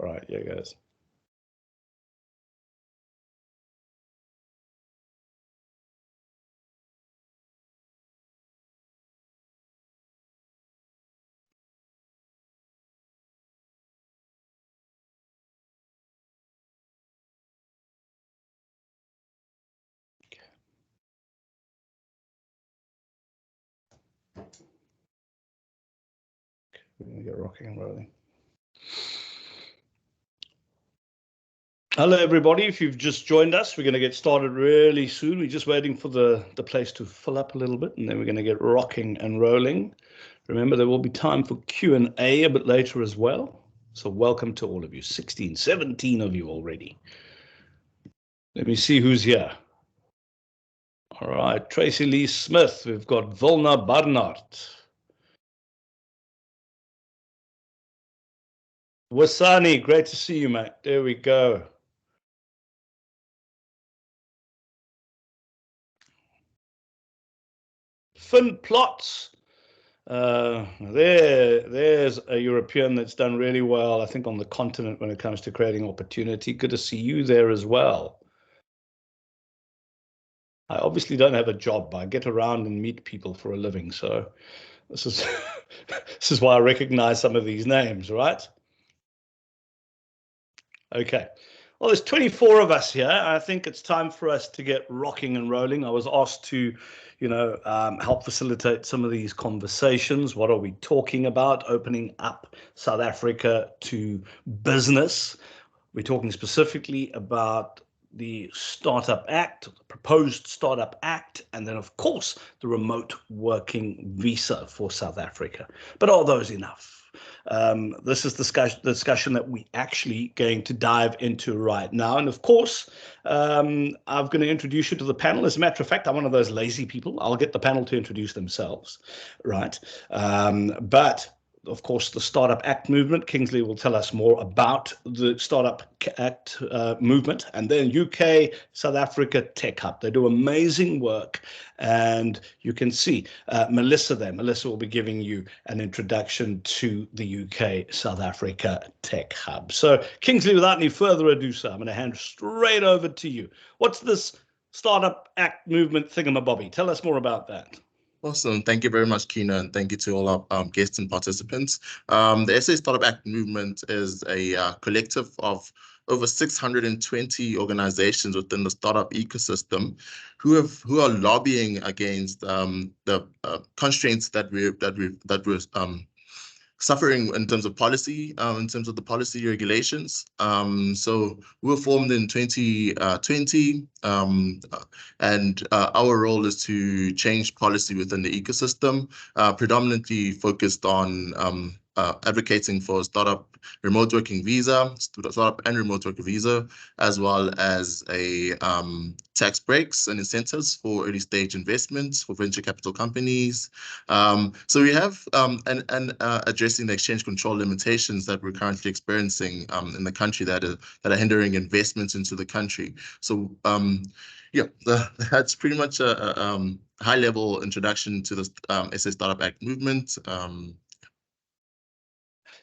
All right, here goes. We're going to get rocking and rolling. Hello, everybody. If you've just joined us, we're going to get started really soon. We're just waiting for the place to fill up a little bit, and then we're going to get rocking and rolling. Remember, there will be time for Q&A a bit later as well. So welcome to all of you, 16, 17 of you already. Let me see who's here. All right, Tracy Lee Smith. We've got Volna Barnard. Wasani, great to see you, mate. There we go. Finn Plots. There's a European that's done really well, I think, on the continent when it comes to creating opportunity. Good to see you there as well. I obviously don't have a job, but I get around and meet people for a living. So this is this is why I recognize some of these names, right? Okay. Well, there's 24 of us here. I think it's time for us to get rocking and rolling. I was asked to, help facilitate some of these conversations. What are we talking about? Opening up South Africa to business. We're talking specifically about the Startup Act, the proposed Startup Act, and then, of course, the remote working visa for South Africa. But are those enough? This is the discussion that we're actually going to dive into right now. And of course, I'm going to introduce you to the panel. As a matter of fact, I'm one of those lazy people. I'll get the panel to introduce themselves, right? But of course, the Startup Act movement. Kingsley will tell us more about the Startup Act movement. And then UK, South Africa Tech Hub. They do amazing work. And you can see Melissa there. Melissa will be giving you an introduction to the UK, South Africa Tech Hub. So, Kingsley, without any further ado, sir, I'm going to hand straight over to you. What's this Startup Act movement thingamabobby? Tell us more about that. Awesome. Thank you very much, Kieno, and thank you to all our guests and participants. The SA Startup Act movement is a collective of over 620 organizations within the startup ecosystem who are lobbying against the constraints that we're suffering in terms of policy, in terms of the policy regulations. So we were formed in 2020, and our role is to change policy within the ecosystem, predominantly focused on advocating for startup remote working visa, startup and remote working visa, as well as a tax breaks and incentives for early stage investments for venture capital companies. So we have and addressing the exchange control limitations that we're currently experiencing in the country that are hindering investments into the country. So yeah, that's pretty much a high-level introduction to the SA Startup Act movement.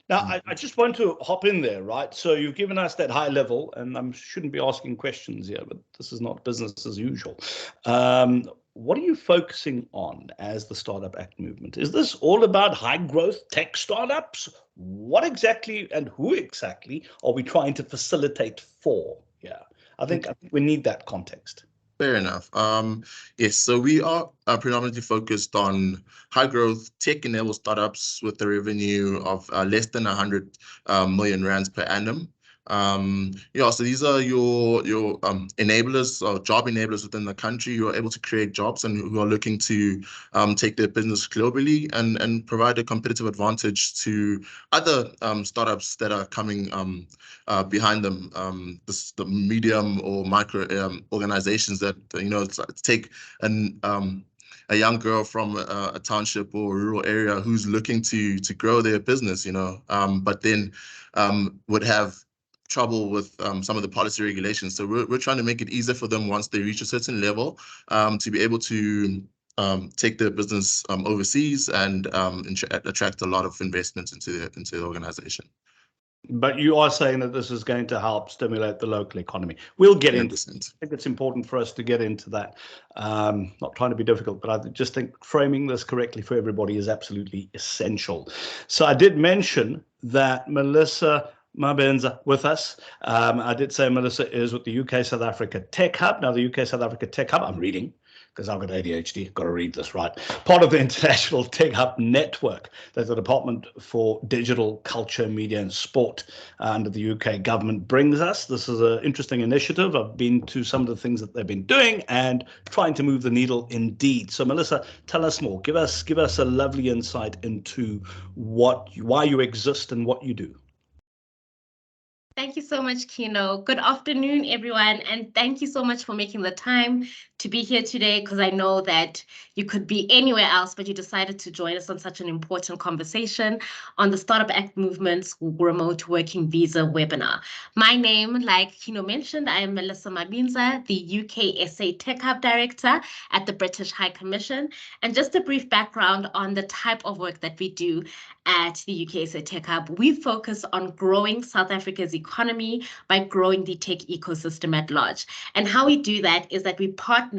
Now, I just want to hop in there, right? So you've given us that high level, and I shouldn't be asking questions here, but this is not business as usual. What are you focusing on as the Startup Act movement? Is this all about high growth tech startups? What exactly and who exactly are we trying to facilitate for? Yeah, I think we need that context. Fair enough. Yes, so we are predominantly focused on high growth tech enabled startups with a revenue of less than 100 million rands per annum. Yeah, so these are your enablers or job enablers within the country who are able to create jobs and who are looking to take their business globally and provide a competitive advantage to other startups that are coming behind them, the medium or micro organizations that take a young girl from a township or a rural area who's looking to grow their business, but then would have trouble with some of the policy regulations. So we're trying to make it easier for them once they reach a certain level to be able to take their business overseas and attract a lot of investments into the organization. But you are saying that this is going to help stimulate the local economy. We'll get into it. I think it's important for us to get into that. Not trying to be difficult, but I just think framing this correctly for everybody is absolutely essential. So I did mention that Melissa Mabenza with us. I did say Melissa is with the UK South Africa Tech Hub. Now, the UK South Africa Tech Hub, I'm reading because I've got ADHD, got to read this right. Part of the International Tech Hub network that the Department for Digital, Culture, Media and Sport under the UK government brings us. This is an interesting initiative. I've been to some of the things that they've been doing and trying to move the needle indeed. So Melissa, tell us more. Give us a lovely insight into why you exist and what you do. Thank you so much, Kieno. Good afternoon, everyone, and thank you so much for making the time to be here today, because I know that you could be anywhere else, but you decided to join us on such an important conversation on the Startup Act Movement's remote working visa webinar. My name, like Kieno mentioned, I am Melissa Mabinza, the UK SA Tech Hub Director at the British High Commission. And just a brief background on the type of work that we do at the UK SA Tech Hub. We focus on growing South Africa's economy by growing the tech ecosystem at large. And how we do that is that we partner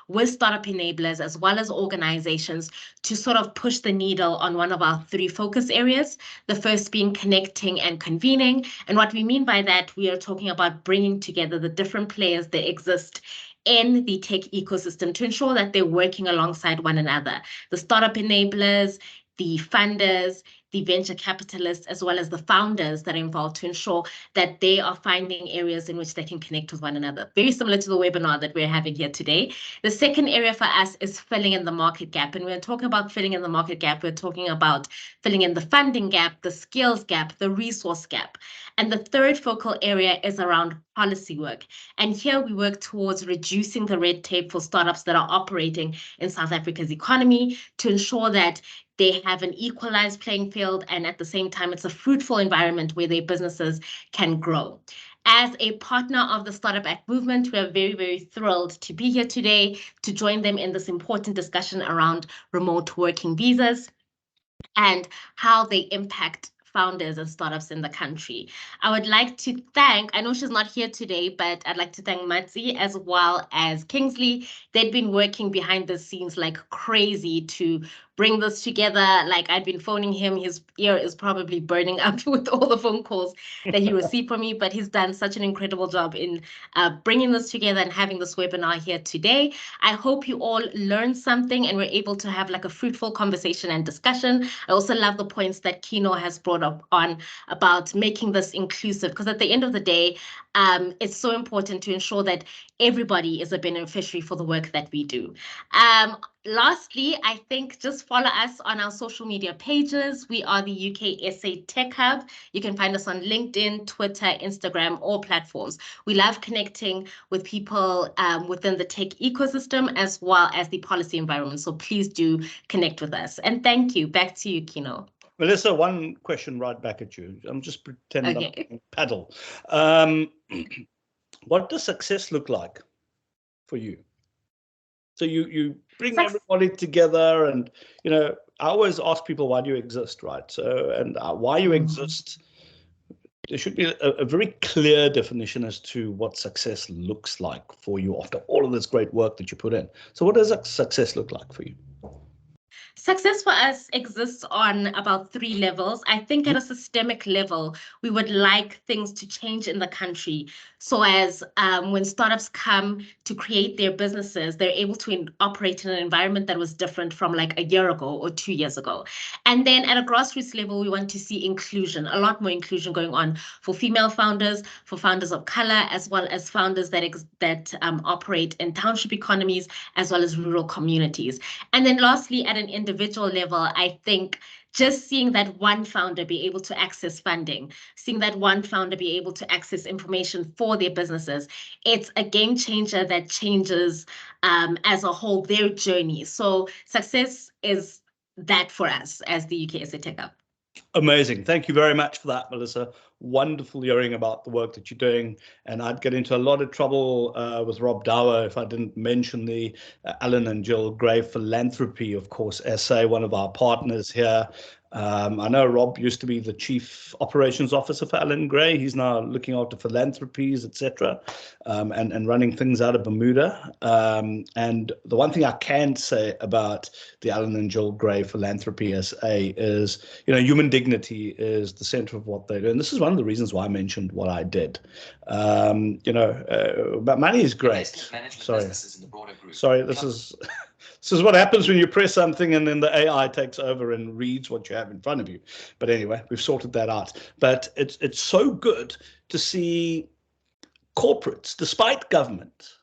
with startup enablers as well as organizations to sort of push the needle on one of our three focus areas, the first being connecting and convening. And what we mean by that, we are talking about bringing together the different players that exist in the tech ecosystem to ensure that they're working alongside one another. The startup enablers, the funders, the venture capitalists, as well as the founders that are involved to ensure that they are finding areas in which they can connect with one another. Very similar to the webinar that we're having here today. The second area for us is filling in the market gap. And we're talking about filling in the market gap. We're talking about filling in the funding gap, the skills gap, the resource gap. And the third focal area is around policy work. And here we work towards reducing the red tape for startups that are operating in South Africa's economy to ensure that they have an equalized playing field, and at the same time, it's a fruitful environment where their businesses can grow. As a partner of the Startup Act Movement, we are very, very thrilled to be here today to join them in this important discussion around remote working visas and how they impact founders and startups in the country. I would like to thank, I know she's not here today, but I'd like to thank Matsi as well as Kingsley. They've been working behind the scenes like crazy to bring this together. Like, I've been phoning him, his ear is probably burning up with all the phone calls that he received from me, but he's done such an incredible job in bringing this together and having this webinar here today. I hope you all learned something and we're able to have like a fruitful conversation and discussion. I also love the points that Kieno has brought up on about making this inclusive, because at the end of the day, it's so important to ensure that everybody is a beneficiary for the work that we do. Lastly, I think just follow us on our social media pages. We are the UK SA Tech Hub. You can find us on LinkedIn, Twitter, Instagram, all platforms. We love connecting with people within the tech ecosystem as well as the policy environment. So please do connect with us. And thank you. Back to you, Kieno. Melissa, one question right back at you. I'm just pretending I'm paddle. What does success look like for you? So you bring everybody together, and I always ask people, why do you exist, right? So, and why you exist, there should be a very clear definition as to what success looks like for you after all of this great work that you put in. So what does success look like for you? Success for us exists on about three levels. I think at a systemic level, we would like things to change in the country. So as when startups come to create their businesses, they're able to operate in an environment that was different from like a year ago or 2 years ago. And then at a grassroots level, we want to see inclusion, a lot more inclusion going on for female founders, for founders of color, as well as founders that operate in township economies, as well as rural communities. And then lastly, at an individual level, I think just seeing that one founder be able to access funding, seeing that one founder be able to access information for their businesses, it's a game changer that changes as a whole their journey. So success is that for us as the UK SA Tech Hub. Amazing. Thank you very much for that, Melissa. wonderful hearing about the work that you're doing. And I'd get into a lot of trouble with Rob Dower if I didn't mention the Allan and Gill Gray Philanthropy, of course, SA, one of our partners here. I know Rob used to be the Chief Operations Officer for Allan Gray. He's now looking after Philanthropies, etc., and running things out of Bermuda. And the one thing I can say about the Allan and Gill Gray Philanthropy SA is, human dignity is the center of what they do. And this is one of the reasons why I mentioned what I did. But money is great. Sorry, this is... This is what happens when you press something and then the AI takes over and reads what you have in front of you. But anyway, we've sorted that out. But it's so good to see corporates, despite government,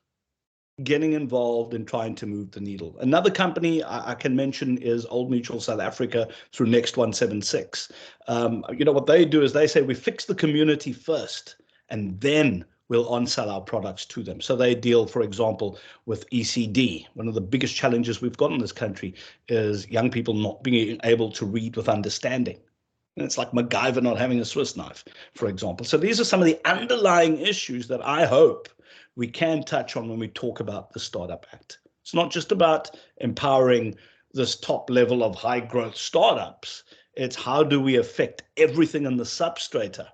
getting involved in trying to move the needle. Another company I can mention is Old Mutual South Africa through Next 176. What they do is they say we fix the community first and then we'll on-sell our products to them. So they deal, for example, with ECD. One of the biggest challenges we've got in this country is young people not being able to read with understanding. And it's like MacGyver not having a Swiss knife, for example. So these are some of the underlying issues that I hope we can touch on when we talk about the Startup Act. It's not just about empowering this top level of high growth startups. It's how do we affect everything in the substrata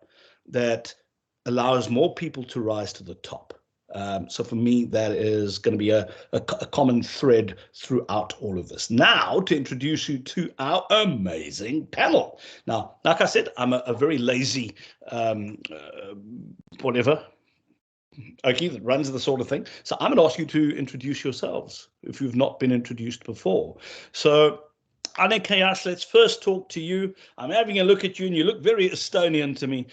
that allows more people to rise to the top. So for me, that is going to be a common thread throughout all of this. Now, to introduce you to our amazing panel. Now, like I said, I'm a very lazy, whatever, okay, that runs the sort of thing. So I'm going to ask you to introduce yourselves if you've not been introduced before. So Annika, Järs, let's first talk to you. I'm having a look at you and you look very Estonian to me.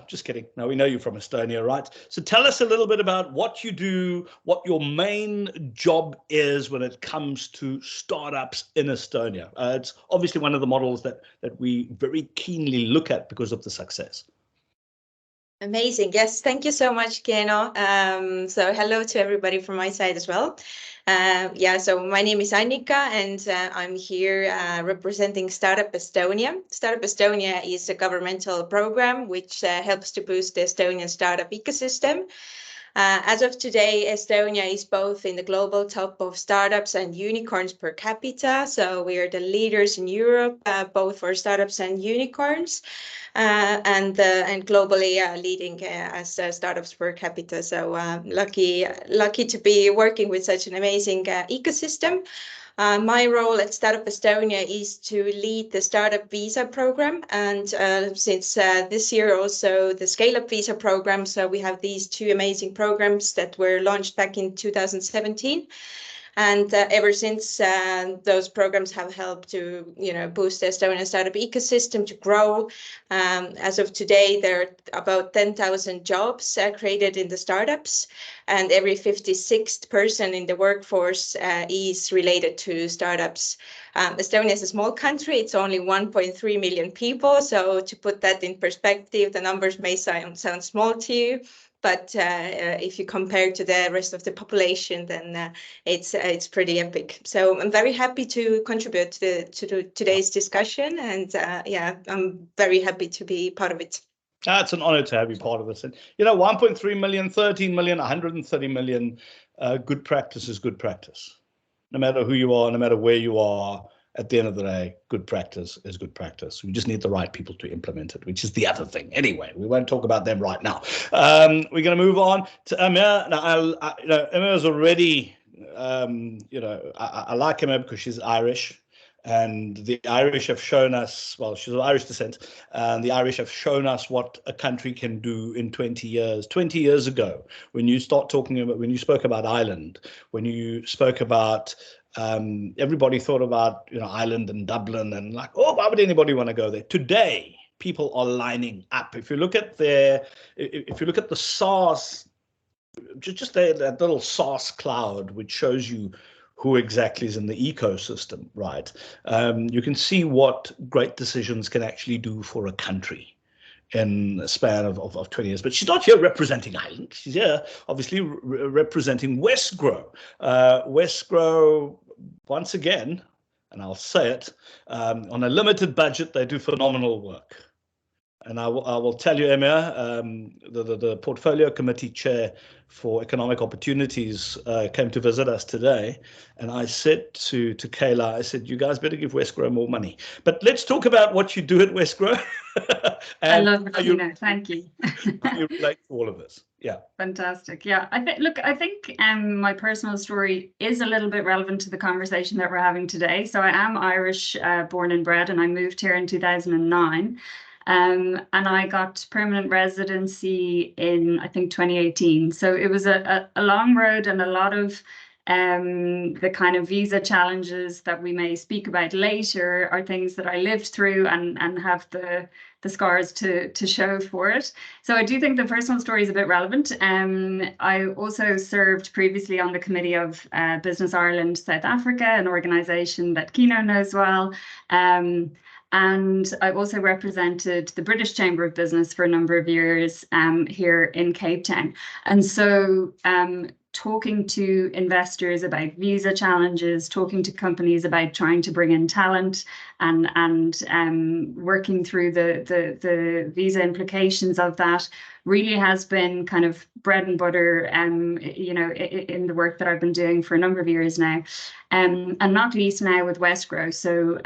Just kidding. No, we know you're from Estonia, right? So tell us a little bit about what you do, what your main job is when it comes to startups in Estonia. It's obviously one of the models that we very keenly look at because of the success. Amazing. Yes, thank you so much, Kieno. So hello to everybody from my side as well. So my name is Annika and I'm here representing Startup Estonia. Startup Estonia is a governmental program which helps to boost the Estonian startup ecosystem. As of today, Estonia is both in the global top of startups and unicorns per capita. So we are the leaders in Europe, both for startups and unicorns, and globally leading as startups per capita. So lucky to be working with such an amazing ecosystem. My role at Startup Estonia is to lead the Startup Visa program, and since this year also the Scale Up Visa program. So we have these two amazing programs that were launched back in 2017. And ever since, those programs have helped to, boost the Estonian startup ecosystem to grow. As of today, there are about 10,000 jobs created in the startups, and every 56th person in the workforce is related to startups. Estonia is a small country. It's only 1.3 million people. So to put that in perspective, the numbers may sound small to you. But if you compare to the rest of the population, then it's pretty epic. So I'm very happy to contribute to today's discussion, and I'm very happy to be part of it. It's an honor to have you part of this. And 1.3 million, 13 million, 130 million. Good practice is good practice. No matter who you are, no matter where you are. At the end of the day, good practice is good practice. We just need the right people to implement it, which is the other thing. Anyway, we won't talk about them right now. We're going to move on to Emma. Now, Emma is already, I like Emma because she's Irish, and the Irish have shown us, well, she's of Irish descent, and the Irish have shown us what a country can do in 20 years. 20 years ago, when you spoke about Ireland, when you spoke about everybody thought about Ireland and Dublin and like, oh, why would anybody want to go there? Today, people are lining up. If you look at the SaaS, just that little SaaS cloud, which shows you who exactly is in the ecosystem, right? You can see what great decisions can actually do for a country in a span of 20 years. But she's not here representing Ireland. She's here, obviously, representing Westgrow. Westgrow, once again, and I'll say it, on a limited budget, they do phenomenal work. And I will tell you, Emma, the portfolio committee chair for economic opportunities came to visit us today, and I said to Kayla, I said, you guys better give Westgrow more money. But let's talk about what you do at Westgrow. I love it, Kieno. Thank you. How you relate to all of this. Yeah. Fantastic. Yeah, I think my personal story is a little bit relevant to the conversation that we're having today. So I am Irish, born and bred, and I moved here in 2009. And I got permanent residency in, I think, 2018. So it was a long road, and a lot of the kind of visa challenges that we may speak about later are things that I lived through and have the scars to show for it. So I do think the personal story is a bit relevant. I also served previously on the committee of Business Ireland South Africa, an organisation that Kieno knows well. And I've also represented the British Chamber of Business for a number of years here in Cape Town. And so talking to investors about visa challenges, talking to companies about trying to bring in talent, and working through the visa implications of that really has been kind of bread and butter, in the work that I've been doing for a number of years now, and not least now with Westgrow. So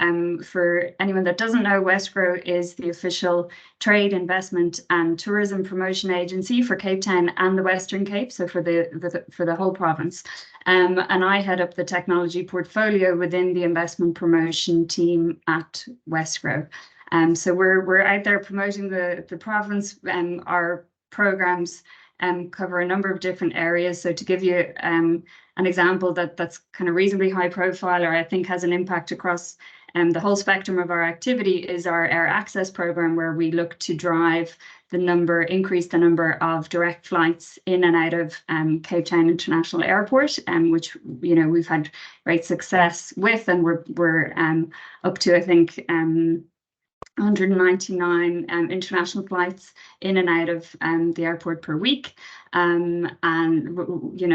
for anyone that doesn't know, Westgrow is the official trade, investment and tourism promotion agency for Cape Town and the Western Cape, so for the whole province. And I head up the technology portfolio within the investment promotion team at Westgrow. So we're out there promoting the province, and our programs cover a number of different areas. So to give you an example that's kind of reasonably high profile, or I think has an impact across the whole spectrum of our activity, is our Air Access program, where we look to increase the number of direct flights in and out of Cape Town International Airport, which we've had great success with, and we're up to, I think, 199 international flights in and out of the airport per week, and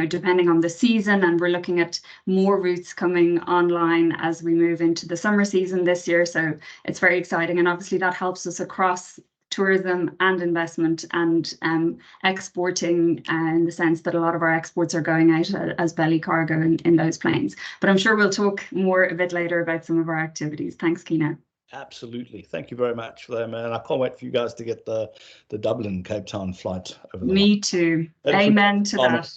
depending on the season, and we're looking at more routes coming online as we move into the summer season this year. So it's very exciting, and obviously that helps us across tourism and investment and exporting, in the sense that a lot of our exports are going out as belly cargo in those planes. But I'm sure we'll talk more a bit later about some of our activities. Thanks, Kieno. Absolutely. Thank you very much for that, man. I can't wait for you guys to get the Dublin Cape Town flight over the Me too. Amen to that.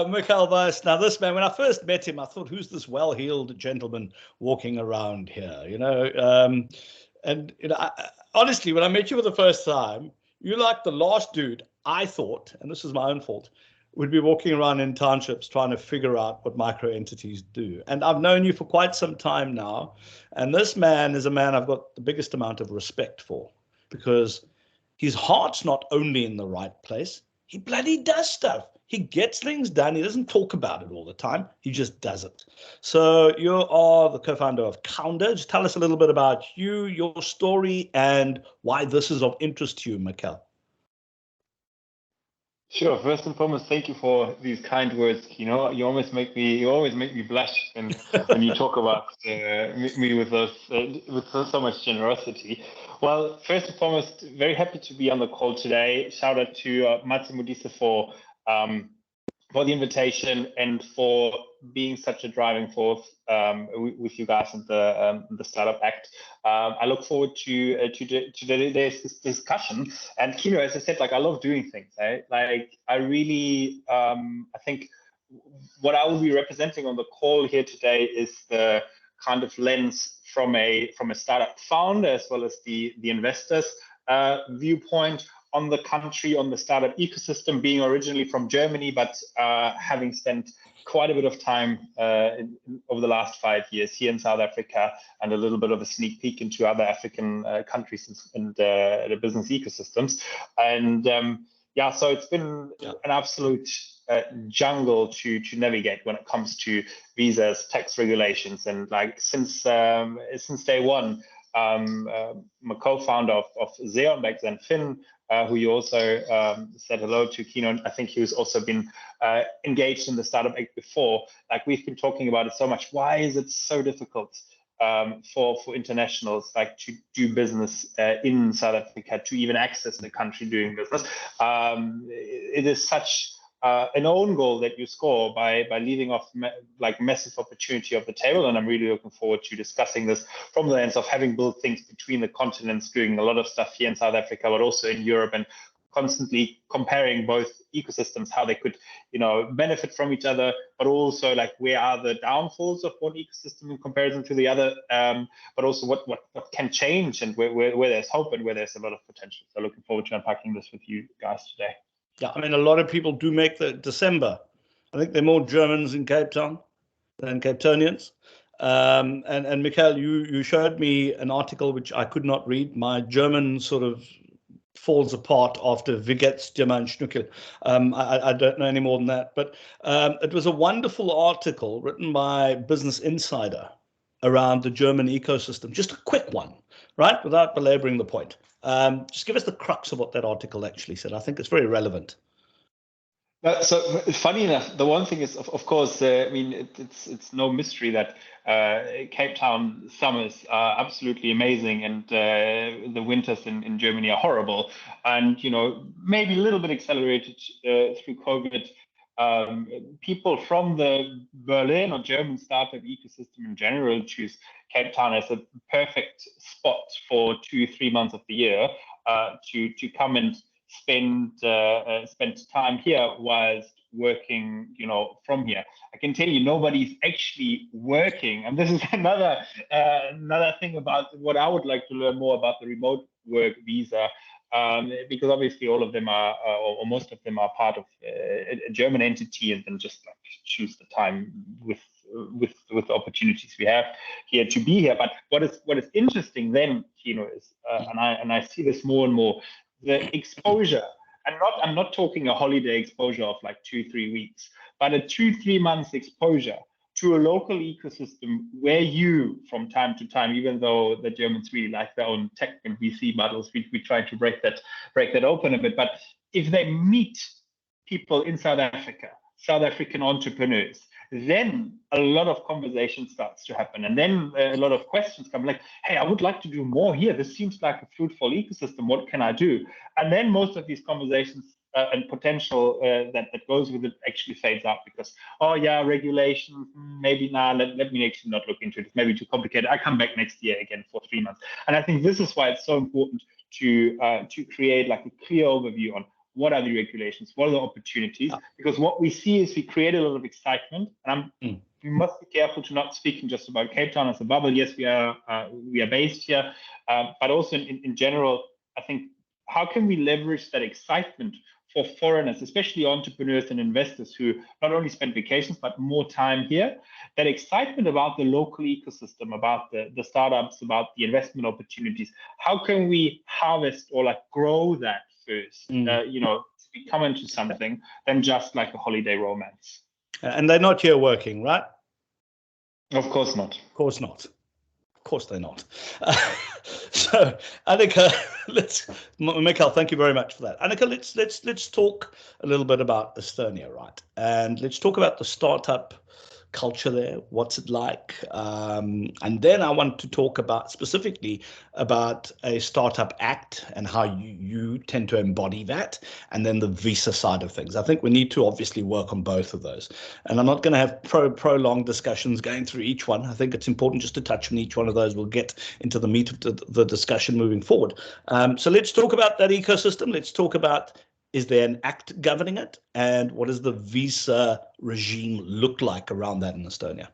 Michael Weiss. Now, this man, when I first met him, I thought, who's this well-heeled gentleman walking around here? Honestly, when I met you for the first time, you're like the last dude I thought, and this is my own fault, would be walking around in townships trying to figure out what micro entities do. And I've known you for quite some time now. And this man is a man I've got the biggest amount of respect for, because his heart's not only in the right place, he bloody does stuff. He gets things done. He doesn't talk about it all the time. He just does it. So you are the co-founder of Counder. Just tell us a little bit about you, your story, and why this is of interest to you, Michael. Sure. First and foremost, thank you for these kind words. You always make me blush when you talk about me with so much generosity. Well, first and foremost, very happy to be on the call today. Shout out to Matsi Modise for the invitation and for being such a driving force with you guys and the Startup Act. I look forward to today's discussion. And Kieno, as I said, I love doing things. I really, I think what I will be representing on the call here today is the kind of lens from a startup founder as well as the investors viewpoint on the country, on the startup ecosystem, being originally from Germany, but having spent quite a bit of time over the last 5 years here in South Africa, and a little bit of a sneak peek into other African countries and the business ecosystems. And so it's been an absolute jungle to navigate when it comes to visas, tax regulations, and since day one, I'm a co-founder of Xeon back then, Finn, who you also said hello to, Kieno. I think he was also been engaged in the Startup Act before. We've been talking about it so much. Why is it so difficult for internationals like to do business in South Africa, to even access the country doing business. It is such an own goal that you score by leaving off like massive opportunity off the table, and I'm really looking forward to discussing this from the lens of having built things between the continents, doing a lot of stuff here in South Africa, but also in Europe, and constantly comparing both ecosystems, how they could, benefit from each other, but also like where are the downfalls of one ecosystem in comparison to the other, but also what can change and where there's hope and where there's a lot of potential. So looking forward to unpacking this with you guys today. Yeah, I mean, a lot of people do make the December. I think they're more Germans in Cape Town than Cape Townians. And Michael, you showed me an article which I could not read. My German sort of falls apart after Wie geht's dir mein Schnuckel. I don't know any more than that. But it was a wonderful article written by Business Insider around the German ecosystem. Just a quick one, right? Without belaboring the point. Just give us the crux of what that article actually said. I think it's very relevant. So funny enough, the one thing is, of course, I mean, it's no mystery that Cape Town summers are absolutely amazing, and the winters in Germany are horrible. And maybe a little bit accelerated through COVID. People from the Berlin or German startup ecosystem in general choose Cape Town as a perfect spot for 2-3 months of the year to come and spend time here whilst working, from here. I can tell you nobody's actually working, and this is another thing about what I would like to learn more about the remote work visa. Because obviously all of them are, or most of them are part of a German entity, and then just like choose the time with the opportunities we have here to be here. But what is interesting then, Kieno, is and I see this more and more, the exposure, and I'm not talking a holiday exposure of like 2-3 weeks, but a 2-3 months exposure to a local ecosystem where you, from time to time, even though the Germans really like their own tech and VC models, we try to break that open a bit. But if they meet people in South Africa, South African entrepreneurs, then a lot of conversation starts to happen. And then a lot of questions come like, hey, I would like to do more here. This seems like a fruitful ecosystem. What can I do? And then most of these conversations and potential that goes with it actually fades out because, oh yeah, regulation, maybe let me actually not look into it. It's maybe too complicated. I come back next year again for 3 months. And I think this is why it's so important to create like a clear overview on what are the regulations, what are the opportunities, because what we see is we create a lot of excitement. And we must be careful to not speaking just about Cape Town as a bubble. Yes, we are based here, but also in general, I think, how can we leverage that excitement for foreigners, especially entrepreneurs and investors who not only spend vacations, but more time here, that excitement about the local ecosystem, about the startups, about the investment opportunities, how can we harvest or like grow that first, to become into something than just like a holiday romance? And they're not here working, right? Of course not. Of course not. Of course they're not. So Annika, Michael, thank you very much for that. Annika, let's talk a little bit about Estonia, right? And let's talk about the startup culture there. What's it like? And then I want to talk about specifically about a startup act and how you tend to embody that, and then the visa side of things. I think we need to obviously work on both of those. And I'm not going to have prolonged discussions going through each one. I think it's important just to touch on each one of those. We'll get into the meat of the discussion moving forward. So let's talk about that ecosystem. Let's talk about, is there an act governing it? And what does the visa regime look like around that in Estonia?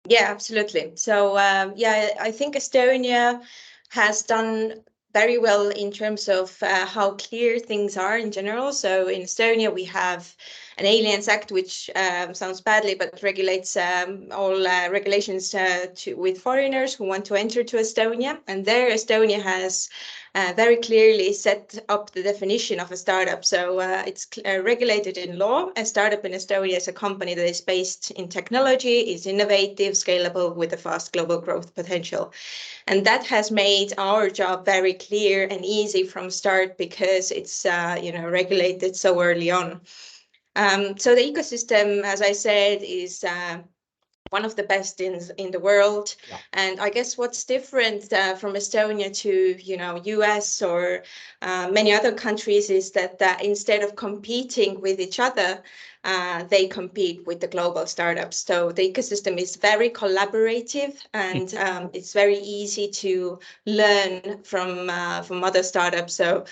Yeah, absolutely. So, I think Estonia has done very well in terms of how clear things are in general. So in Estonia, we have an Aliens Act, which sounds badly, but regulates all regulations with foreigners who want to enter to Estonia. And there, Estonia has very clearly set up the definition of a startup. So it's regulated in law. A startup in Estonia is a company that is based in technology, is innovative, scalable, with a fast global growth potential. And that has made our job very clear and easy from start because it's regulated so early on. So the ecosystem, as I said, is one of the best in the world. Yeah. And I guess what's different from Estonia to, US or many other countries is that instead of competing with each other, they compete with the global startups. So the ecosystem is very collaborative, and it's very easy to learn from other startups. So,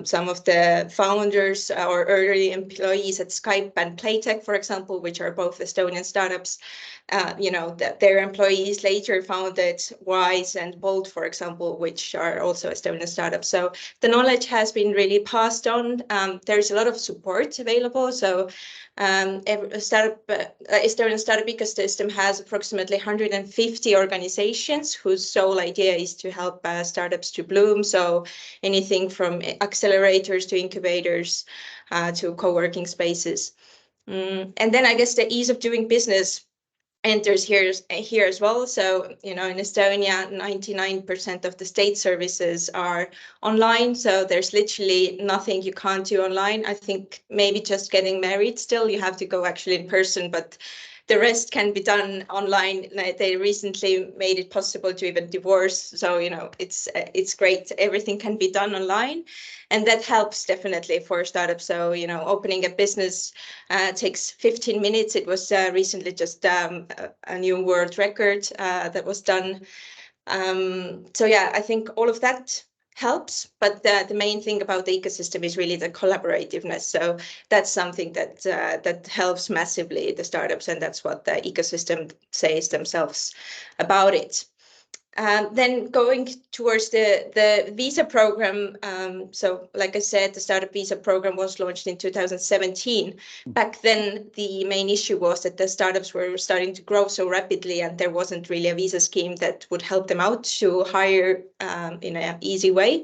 some of the founders or early employees at Skype and Playtech, for example, which are both Estonian startups, that their employees later founded Wise and Bolt, for example, which are also Estonian startups. So the knowledge has been really passed on. There's a lot of support available. So Estonian startup ecosystem has approximately 150 organizations whose sole idea is to help startups to bloom. So anything from accelerators to incubators to co-working spaces. And then I guess the ease of doing business enters here as well. So, in Estonia, 99% of the state services are online. So there's literally nothing you can't do online. I think maybe just getting married still, you have to go actually in person, but the rest can be done online. They recently made it possible to even divorce. So, it's great. Everything can be done online. And that helps definitely for startups. So, opening a business takes 15 minutes. It was recently just a new world record that was done. So yeah, I think all of that helps, but the main thing about the ecosystem is really the collaborativeness. So that's something that helps massively the startups, and that's what the ecosystem says themselves about it. Then going towards the visa program. So like I said, the startup visa program was launched in 2017. Back then, the main issue was that the startups were starting to grow so rapidly, and there wasn't really a visa scheme that would help them out to hire in an easy way.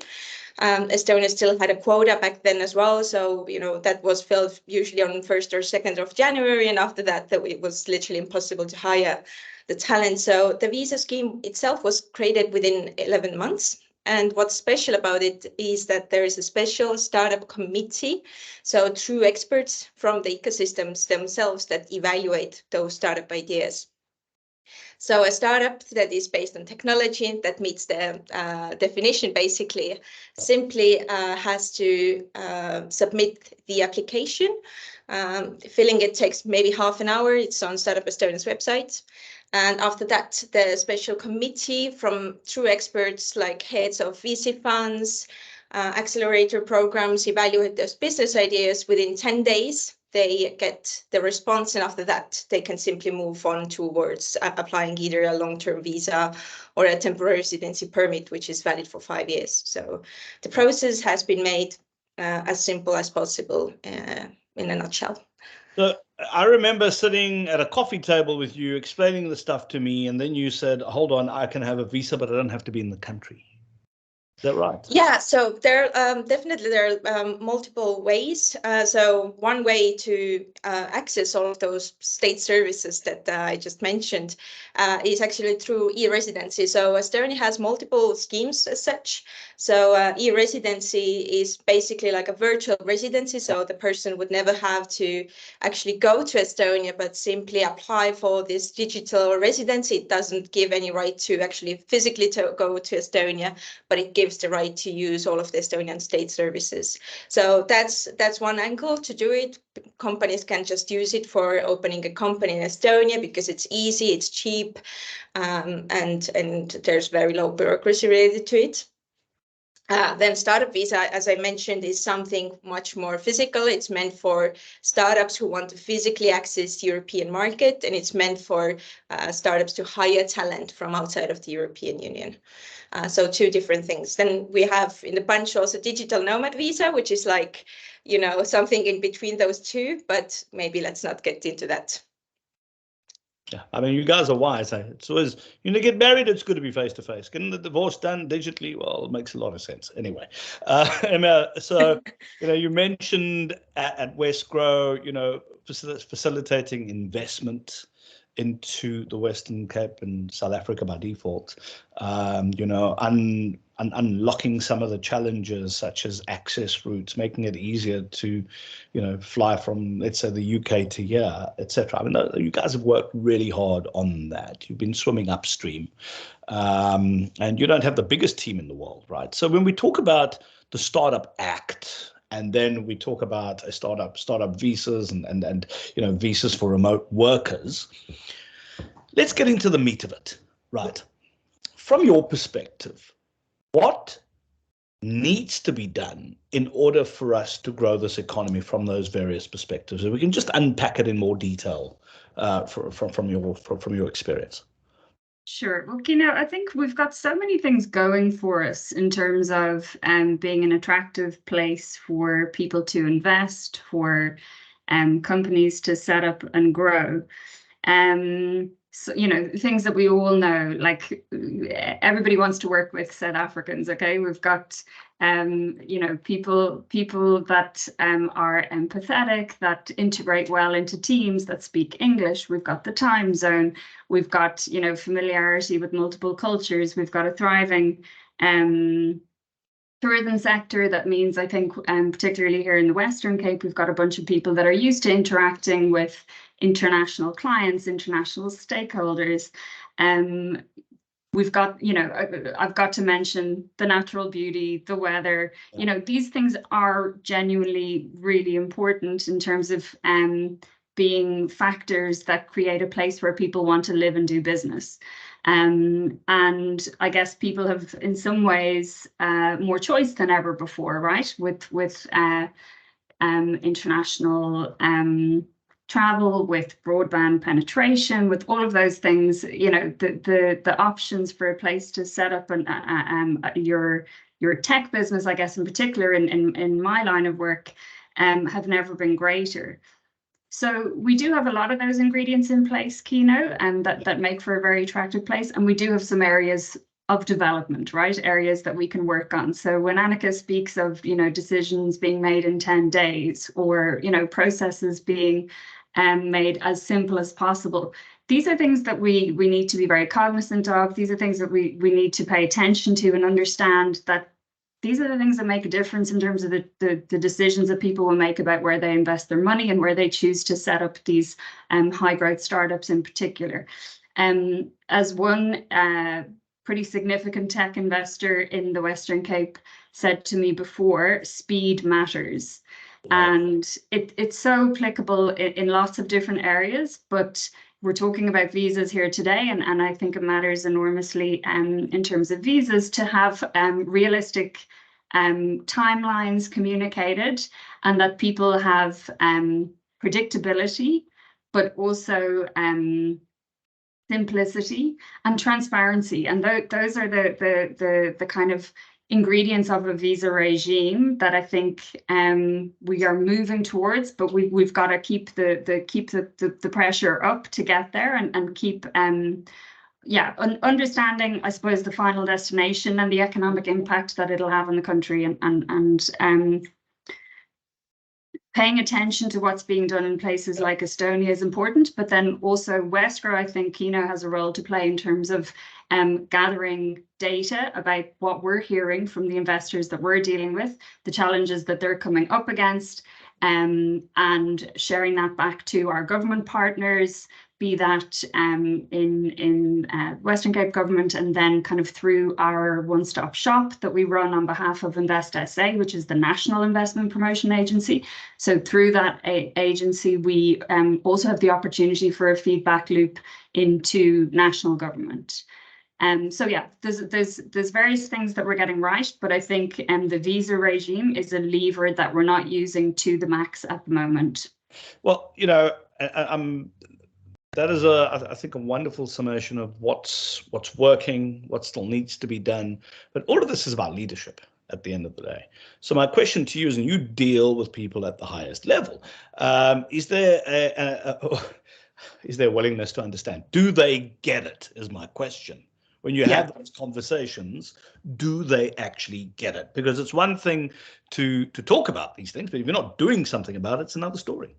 Estonia still had a quota back then as well. So, that was filled usually on 1st or 2nd of January. And after that, it was literally impossible to hire the talent. So the visa scheme itself was created within 11 months. And what's special about it is that there is a special startup committee. So true experts from the ecosystems themselves that evaluate those startup ideas. So a startup that is based on technology that meets the definition basically simply has to submit the application. Filling it takes maybe half an hour. It's on Startup Estonia's website. And after that, the special committee from true experts like heads of VC funds, accelerator programs evaluate those business ideas within 10 days. They get the response, and after that, they can simply move on towards applying either a long-term visa or a temporary residency permit, which is valid for 5 years. So the process has been made as simple as possible in a nutshell. So I remember sitting at a coffee table with you explaining the stuff to me, and then you said, hold on, I can have a visa, but I don't have to be in the country. Is that right? Yeah, so there definitely there are multiple ways. So one way to access all of those state services that I just mentioned is actually through e-residency. So Estonia has multiple schemes as such. So e-residency is basically like a virtual residency. So the person would never have to actually go to Estonia, but simply apply for this digital residency. It doesn't give any right to actually physically go to Estonia, but it gives the right to use all of the Estonian state services. So that's one angle to do it. Companies can just use it for opening a company in Estonia because it's easy, it's cheap, and there's very low bureaucracy related to it. Then startup visa, as I mentioned, is something much more physical. It's meant for startups who want to physically access the European market, and it's meant for startups to hire talent from outside of the European Union. So two different things. Then we have in the bunch also digital nomad visa, which is like, something in between those two, but maybe let's not get into that. Yeah, I mean, you guys are wise. It's always, get married, it's good to be face-to-face. Getting the divorce done digitally, well, it makes a lot of sense. Anyway, so, you mentioned at Westgrow, facilitating investment into the Western Cape and South Africa by default, unlocking some of the challenges such as access routes, making it easier to, fly from, let's say, the UK to here, etc. I mean, you guys have worked really hard on that. You've been swimming upstream, and you don't have the biggest team in the world, right? So when we talk about the Startup Act, and then we talk about a startup visas and visas for remote workers. Let's get into the meat of it, right? From your perspective, what needs to be done in order for us to grow this economy from those various perspectives? And we can just unpack it in more detail from your experience. Sure. Well, I think we've got so many things going for us in terms of being an attractive place for people to invest, for companies to set up and grow. So, things that we all know, like everybody wants to work with South Africans. Okay, we've got people that are empathetic, that integrate well into teams, that speak English. We've got the time zone. We've got familiarity with multiple cultures. We've got a thriving tourism sector. That means, I think, particularly here in the Western Cape, we've got a bunch of people that are used to interacting with international clients, international stakeholders. We've got, I've got to mention the natural beauty, the weather. These things are genuinely really important in terms of being factors that create a place where people want to live and do business. And I guess people have, in some ways, more choice than ever before, right? With international travel, with broadband penetration, with all of those things, the options for a place to set up your tech business, I guess, in particular, in my line of work, have never been greater. So we do have a lot of those ingredients in place, Kieno, and that make for a very attractive place. And we do have some areas of development, right? Areas that we can work on. So when Annika speaks of, decisions being made in 10 days, or, processes being made as simple as possible, these are things that we need to be very cognizant of. These are things that we need to pay attention to and understand that these are the things that make a difference in terms of the decisions that people will make about where they invest their money and where they choose to set up these high growth startups in particular. As one pretty significant tech investor in the Western Cape said to me before, speed matters. And it's so applicable in lots of different areas, but we're talking about visas here today, and I think it matters enormously in terms of visas to have realistic timelines communicated, and that people have predictability, but also simplicity and transparency. And those are the kind of ingredients of a visa regime that I think we are moving towards, but we've got to keep the pressure up to get there, and keep understanding, I suppose, the final destination and the economic impact that it'll have on the country, and paying attention to what's being done in places like Estonia is important, but then also Westgrow, I think Kieno has a role to play in terms of gathering data about what we're hearing from the investors that we're dealing with, the challenges that they're coming up against, and sharing that back to our government partners, be that in Western Cape government, and then kind of through our one-stop shop that we run on behalf of Invest SA, which is the National Investment Promotion Agency. So through that agency, we also have the opportunity for a feedback loop into national government. So yeah, there's various things that we're getting right, but I think the visa regime is a lever that we're not using to the max at the moment. Well, that is I think a wonderful summation of what's working, what still needs to be done. But all of this is about leadership at the end of the day. So my question to you is, and you deal with people at the highest level, is there a willingness to understand? Do they get it, is my question. When you have those conversations, do they actually get it? Because it's one thing to talk about these things, but if you're not doing something about it, it's another story.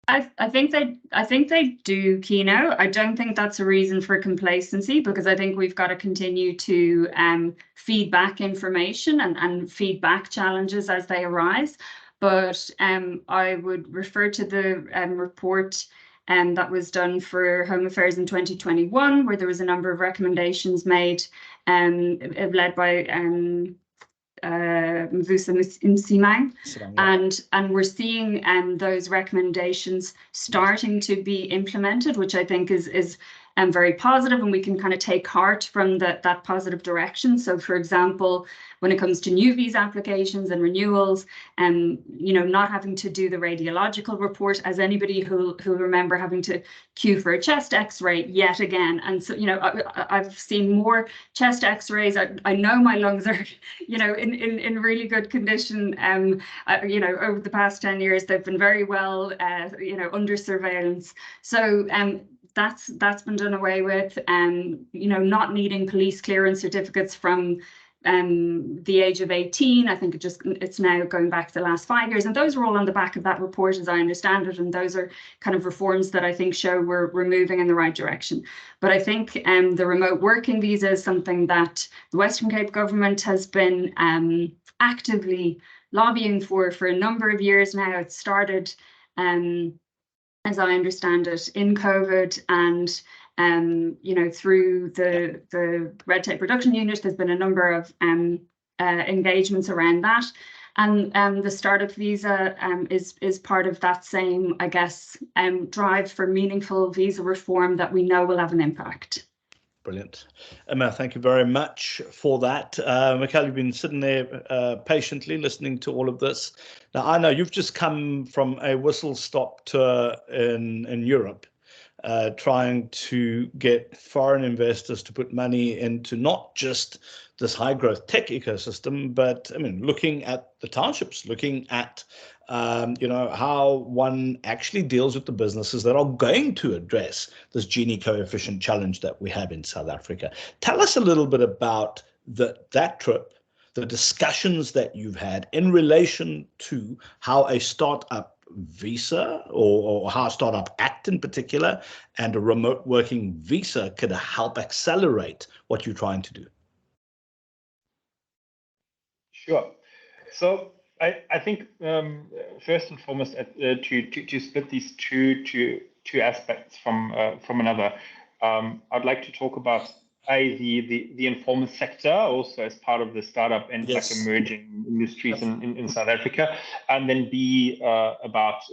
I think they do, Kieno. I don't think that's a reason for complacency, because I think we've got to continue to feed back information and feed back challenges as they arise. But I would refer to the report that was done for Home Affairs in 2021, where there was a number of recommendations made, led by Mvusa Msimang, and we're seeing those recommendations starting to be implemented, which I think is very positive, and we can kind of take heart from that positive direction. So, for example, when it comes to new visa applications and renewals, not having to do the radiological report, as anybody who'll remember having to queue for a chest X-ray yet again. And so, I've seen more chest X-rays. I know my lungs are, in really good condition. Over the past 10 years, they've been very well, under surveillance. So, that's been done away with, not needing police clearance certificates from the age of 18. I think it's now going back to the last 5 years, and those are all on the back of that report, as I understand it, and those are kind of reforms that I think show we're moving in the right direction. But I think the remote working visa is something that the Western Cape government has been actively lobbying for a number of years now. It started, as I understand it, in COVID, and through the red tape reduction unit, there's been a number of engagements around that, and the startup visa is part of that same, I guess, drive for meaningful visa reform that we know will have an impact. Brilliant. Emma, thank you very much for that. Michael, you've been sitting there patiently listening to all of this. Now, I know you've just come from a whistle-stop tour in Europe, trying to get foreign investors to put money into not just this high-growth tech ecosystem, but, looking at the townships, looking at how one actually deals with the businesses that are going to address this Gini coefficient challenge that we have in South Africa. Tell us a little bit about that trip, the discussions that you've had in relation to how a startup visa or how a startup act in particular and a remote working visa could help accelerate what you're trying to do. Sure. So I think first and foremost to split these two aspects from another, I'd like to talk about the informal sector also as part of the startup and like emerging industries in South Africa, and then B about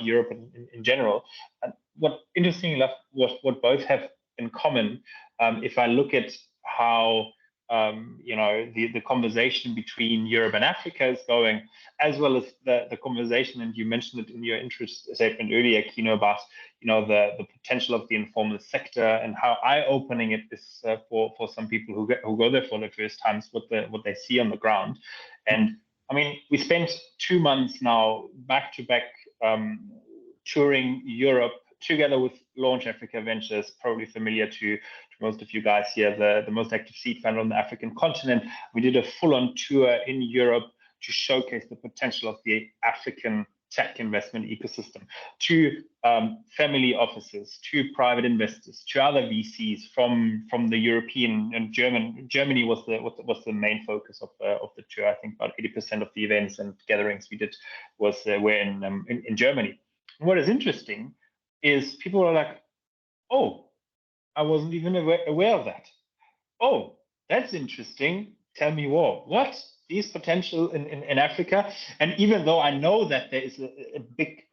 Europe in general. And what interestingly enough, what both have in common, if I look at how the conversation between Europe and Africa is going, as well as the conversation, and you mentioned it in your interest statement earlier, Kieno, about the potential of the informal sector and how eye-opening it is for some people who go there for the first times, what they see on the ground. And we spent 2 months now back to back touring Europe together with Launch Africa Ventures, probably familiar to most of you guys here, the most active seed fund on the African continent. We did a full-on tour in Europe to showcase the potential of the African tech investment ecosystem to family offices, to private investors, to other VCs from the European and Germany was the main focus of the tour. I think about 80% of the events and gatherings we did were in Germany. And what is interesting is people are like, oh, I wasn't even aware of that. Oh, that's interesting. Tell me more. What? These potential in Africa? And even though I know that there is a big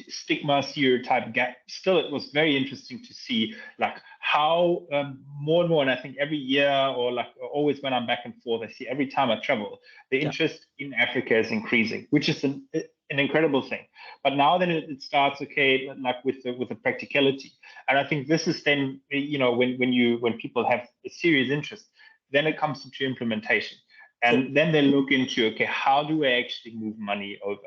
stigma stereotype gap, still it was very interesting to see how more and more, and I think every year or always when I'm back and forth, I see every time I travel, the interest in Africa is increasing, which is an incredible thing. But now then it starts, okay, with the practicality. And I think this is then, when people have a serious interest, then it comes into implementation. And then they look into, okay, how do I actually move money over,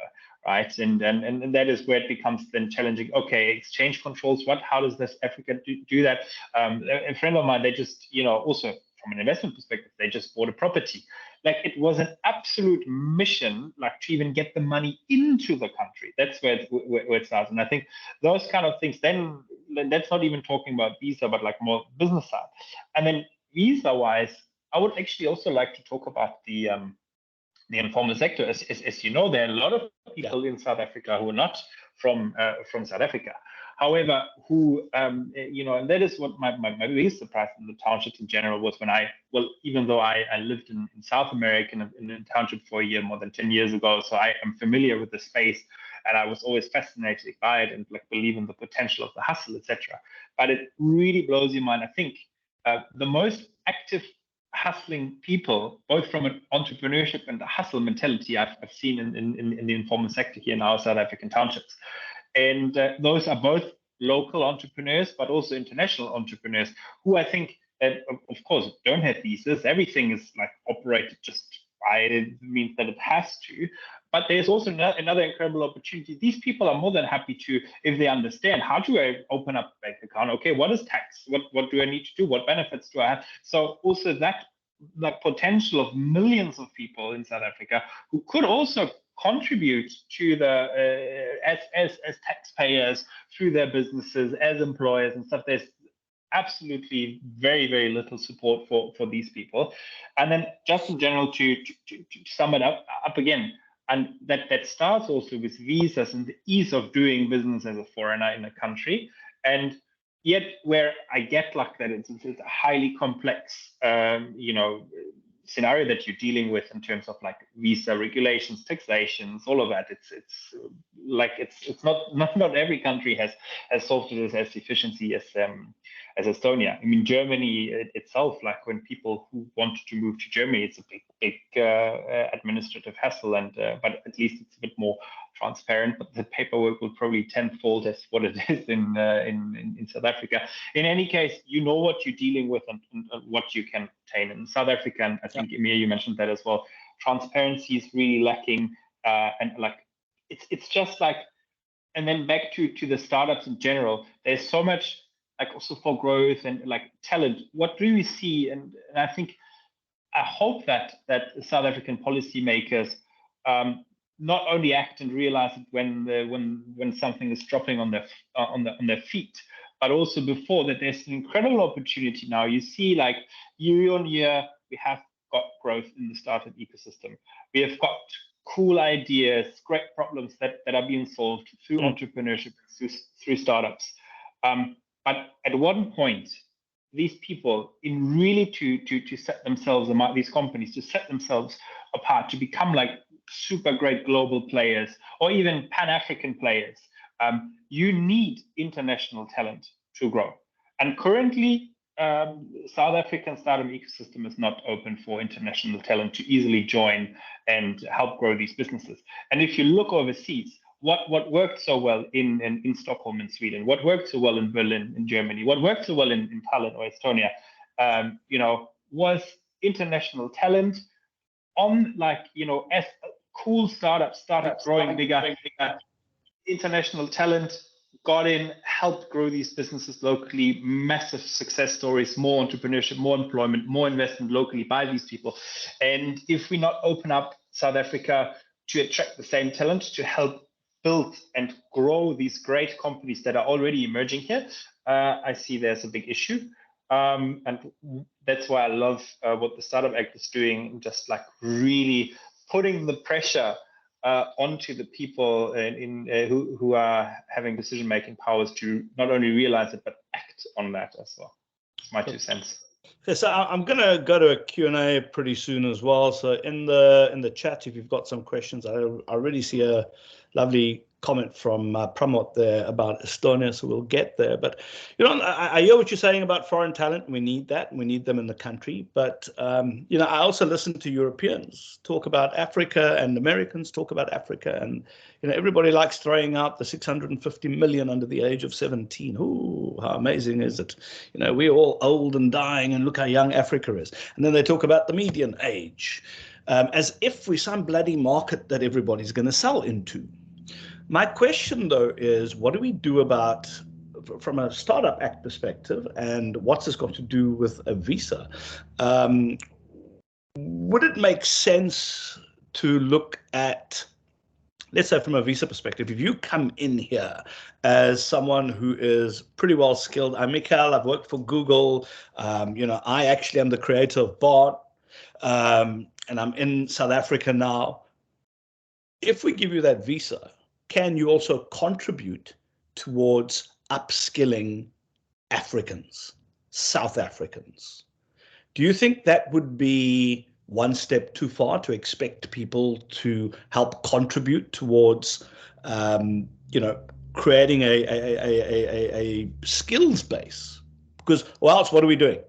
right? And that is where it becomes then challenging. Okay, exchange controls, how does this Africa do that? A friend of mine, they just, also from an investment perspective, they just bought a property. Like, it was an absolute mission, like, to even get the money into the country. That's where it starts. And I think those kind of things, then that's not even talking about visa, but like more business side. And then visa-wise, I would actually also like to talk about the informal sector. As you know, there are a lot of people in South Africa who are not from South Africa. However, who, you know, and that is what my biggest surprise in the townships in general was when even though I lived in South America in a township for a year more than 10 years ago, so I am familiar with the space, and I was always fascinated by it and like believe in the potential of the hustle, etc. But it really blows your mind. I think the most active hustling people, both from an entrepreneurship and the hustle mentality I've seen in the informal sector here in our South African townships. And those are both local entrepreneurs, but also international entrepreneurs who I think, of course, don't have visas. Everything is like operated just by it. It means that it has to. But there's also another incredible opportunity. These people are more than happy to, if they understand, how do I open up a bank account? Okay, what is tax? What do I need to do? What benefits do I have? So also that potential of millions of people in South Africa who could also contribute to the as taxpayers through their businesses, as employers and stuff. There's absolutely very, very little support for these people. And then just in general, to sum it up again, and that starts also with visas and the ease of doing business as a foreigner in a country. And yet where I get like that, it's a highly complex, you know, scenario that you're dealing with in terms of like visa regulations, taxations, all of that. It's like it's not every country has solved it as efficiency as Estonia. I mean, Germany itself, like when people who want to move to Germany, it's a big administrative hassle, and but at least it's a bit more transparent. But the paperwork will probably tenfold as what it is in South Africa. In any case, you know what you're dealing with and what you can obtain in South Africa. And I think Emir, you mentioned that as well. Transparency is really lacking, and like it's just like. And then back to the startups in general, there's so much like also for growth and like talent. What do we see? And I think I hope that South African policymakers not only act and realize it when something is dropping on their feet, but also before that. There's an incredible opportunity now. You see, like year on year, we have got growth in the startup ecosystem. We have got cool ideas, great problems that are being solved through entrepreneurship, through startups. But at one point, these people, in really to set themselves apart, these companies to set themselves apart, to become like super great global players or even Pan-African players, you need international talent to grow. And currently, South African startup ecosystem is not open for international talent to easily join and help grow these businesses. And if you look overseas, what worked so well in Stockholm in Sweden, what worked so well in Berlin in Germany, what worked so well in Tallinn or Estonia, you know, was international talent on, like, you know, as cool startups started growing bigger, international talent got in, helped grow these businesses locally, massive success stories, more entrepreneurship, more employment, more investment locally by these people. And if we not open up South Africa to attract the same talent, to help build and grow these great companies that are already emerging here, I see there's a big issue. And that's why I love what the Startup Act is doing, just like really putting the pressure onto the people who are having decision-making powers to not only realize it, but act on that as well. It's my 2 cents. Yeah, so I'm going to go to a Q&A pretty soon as well. So in the chat, if you've got some questions, I already see a lovely comment from Pramod there about Estonia, so we'll get there. But, you know, I hear what you're saying about foreign talent. We need that. We need them in the country. But, you know, I also listen to Europeans talk about Africa and Americans talk about Africa. And, you know, everybody likes throwing out the 650 million under the age of 17. Ooh, how amazing is it? You know, we're all old and dying, and look how young Africa is. And then they talk about the median age, as if we're some bloody market that everybody's going to sell into. My question, though, is what do we do about from a Startup Act perspective, and what's this got to do with a visa? Would it make sense to look at, let's say from a visa perspective, if you come in here as someone who is pretty well skilled, I'm Mikhail, I've worked for Google, I actually am the creator of Bart, and I'm in South Africa now. If we give you that visa, can you also contribute towards upskilling Africans, South Africans? Do you think that would be one step too far to expect people to help contribute towards, creating a skills base? Because, or else, what are we doing?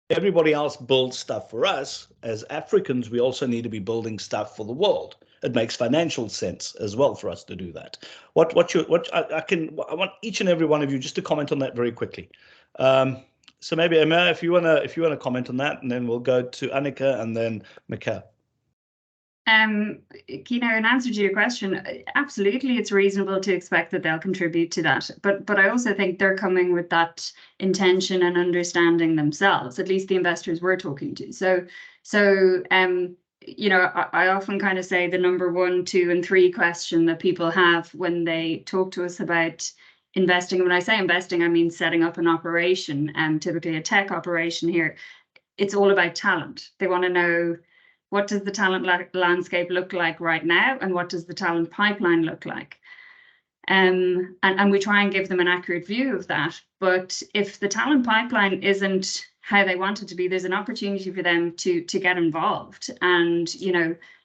Everybody else builds stuff for us. As Africans, we also need to be building stuff for the world. It makes financial sense as well for us to do that. I want each and every one of you just to comment on that very quickly. So maybe Emma, if you wanna comment on that, and then we'll go to Annika and then Mikhail. Kieno, in answer to your question, absolutely, it's reasonable to expect that they'll contribute to that. But I also think they're coming with that intention and understanding themselves. At least the investors we're talking to. So I often kind of say the number 1, 2, and 3 question that people have when they talk to us about investing. And when I say investing, I mean setting up an operation, typically a tech operation here. It's all about talent. They want to know, what does the talent landscape look like right now, and what does the talent pipeline look like? And we try and give them an accurate view of that. But if the talent pipeline isn't how they want it to be, there's an opportunity for them to get involved. And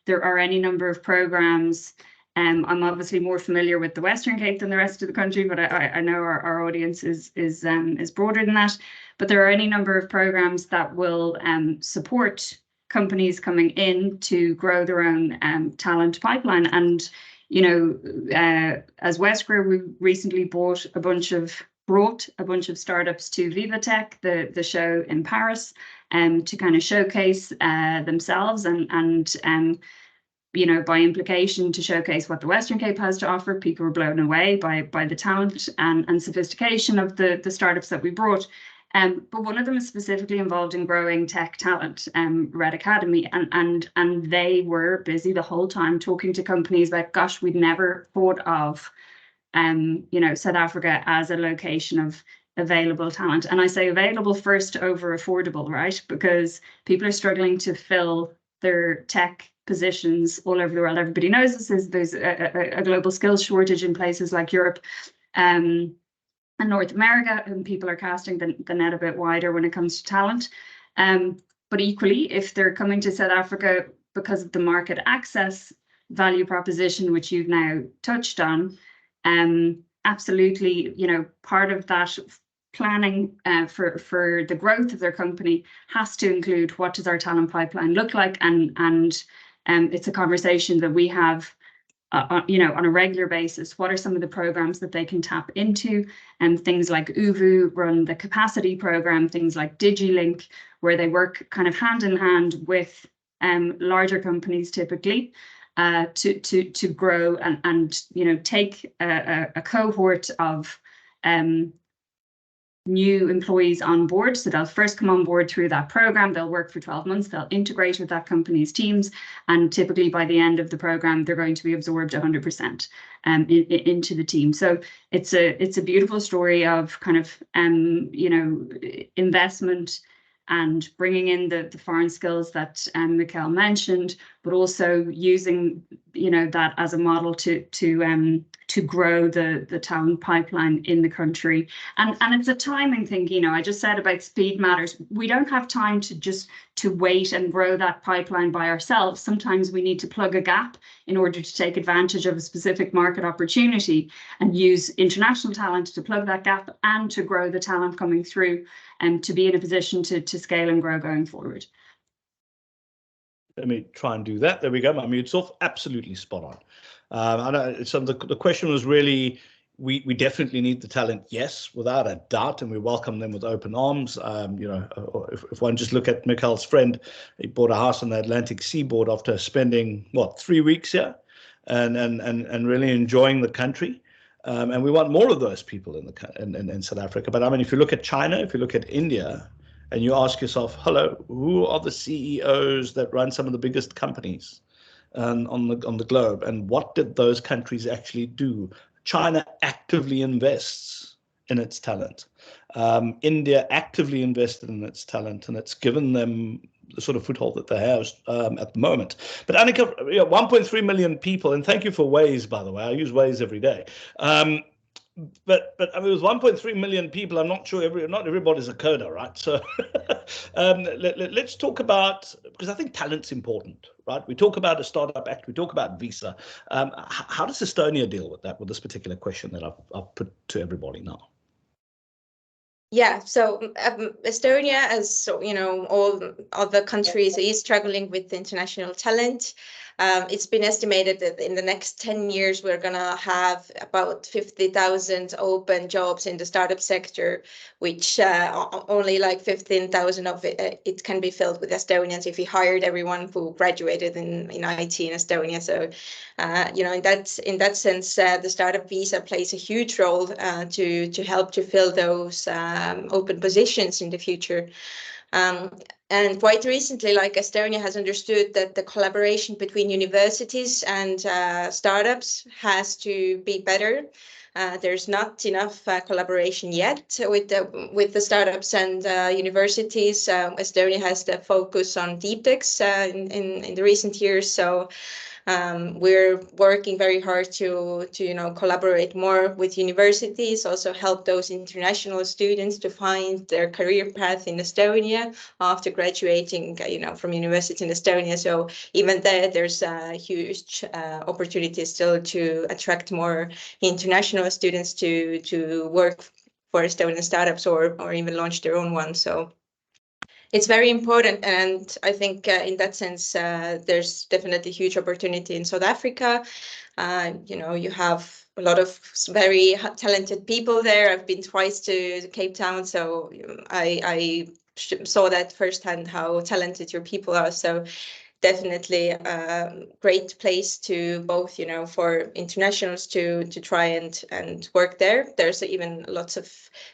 there are any number of programs. I'm obviously more familiar with the Western Cape than the rest of the country, but I know our audience is broader than that. But there are any number of programs that will support companies coming in to grow their own talent pipeline. And as Westgroup, we recently brought a bunch of startups to Vivatech, the show in Paris, to kind of showcase themselves and by implication to showcase what the Western Cape has to offer. People were blown away by the talent and sophistication of the startups that we brought. But one of them is specifically involved in growing tech talent, Red Academy, and they were busy the whole time talking to companies like, gosh, we'd never thought of South Africa as a location of available talent. And I say available first over affordable, right? Because people are struggling to fill their tech positions all over the world. Everybody knows this. There's a global skills shortage in places like Europe and North America, and people are casting the net a bit wider when it comes to talent. But equally, if they're coming to South Africa because of the market access value proposition, which you've now touched on, absolutely, part of that planning for the growth of their company has to include, what does our talent pipeline look like? And it's a conversation that we have on a regular basis. What are some of the programs that they can tap into? And things like UVU run the capacity program, things like DigiLink, where they work kind of hand in hand with larger companies typically to grow and take a cohort of new employees on board. So they'll first come on board through that program. They'll work for 12 months. They'll integrate with that company's teams. And typically by the end of the program, they're going to be absorbed 100% into the team. So it's a beautiful story of kind of, investment and bringing in the foreign skills that Mikhail mentioned, but also using that as a model to grow the talent pipeline in the country. And it's a timing thing. I just said about speed matters. We don't have time to wait and grow that pipeline by ourselves. Sometimes we need to plug a gap in order to take advantage of a specific market opportunity and use international talent to plug that gap and to grow the talent coming through and to be in a position to scale and grow going forward. Let me try and do that. There we go. I mean, it's all absolutely spot on. So the question was really, we definitely need the talent, yes, without a doubt, and we welcome them with open arms. If one just look at Mikhail's friend, he bought a house on the Atlantic seaboard after spending 3 weeks here, and really enjoying the country. And we want more of those people in South Africa. But I mean, if you look at China, if you look at India, and you ask yourself, hello, who are the CEOs that run some of the biggest companies on the globe, and what did those countries actually do? China actively invests in its talent. India actively invested in its talent, and it's given them the sort of foothold that they have at the moment. But Annika, 1.3 million people, and thank you for Waze, by the way. I use Waze every day. But I mean, it was 1.3 million people. I'm not sure not everybody's a coder, right? So let's talk about, because I think talent's important, right? We talk about a Startup Act, we talk about Visa. How does Estonia deal with that, with this particular question that I've put to everybody now? Yeah, so Estonia, as you know, all other countries, is struggling with international talent. It's been estimated that in the next 10 years, we're going to have about 50,000 open jobs in the startup sector, which only like 15,000 of it can be filled with Estonians if we hired everyone who graduated in IT in Estonia. So, you know, in that sense, the startup visa plays a huge role to help to fill those open positions in the future. And quite recently, like, Estonia has understood that the collaboration between universities and startups has to be better. There's not enough collaboration yet with the startups and universities. Estonia has the focus on deep techs in the recent years. So we're working very hard to you know, collaborate more with universities, also help those international students to find their career path in Estonia after graduating, you know, from university in Estonia. So even there's a huge opportunity still to attract more international students to work for Estonian startups or even launch their own one. So it's very important, and I think in that sense, there's definitely huge opportunity in South Africa. You know, you have a lot of very talented people there. I've been twice to Cape Town, so I saw that firsthand how talented your people are. So definitely a great place to both, you know, for internationals to try and work there. There's even lots of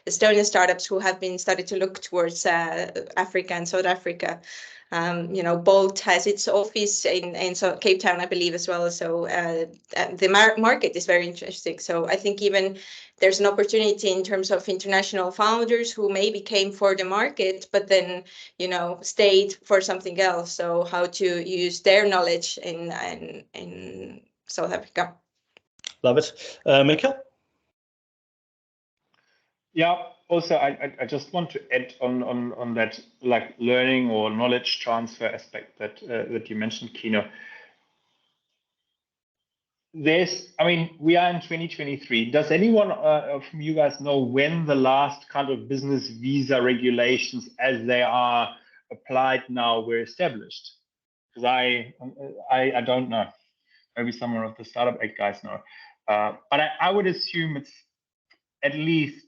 Estonian startups who have been started to look towards Africa and South Africa. You know, Bolt has its office in Cape Town, I believe, as well. So the market is very interesting. So I think even there's an opportunity in terms of international founders who maybe came for the market, but then, you know, stayed for something else. So how to use their knowledge in South Africa. Love it. Mikkel? Yeah, also, I just want to add on that, like, learning or knowledge transfer aspect that you mentioned, Kieno. I mean, we are in 2023. Does anyone from you guys know when the last kind of business visa regulations as they are applied now were established? Because I don't know. Maybe some of the Startup Act guys know. But I would assume it's at least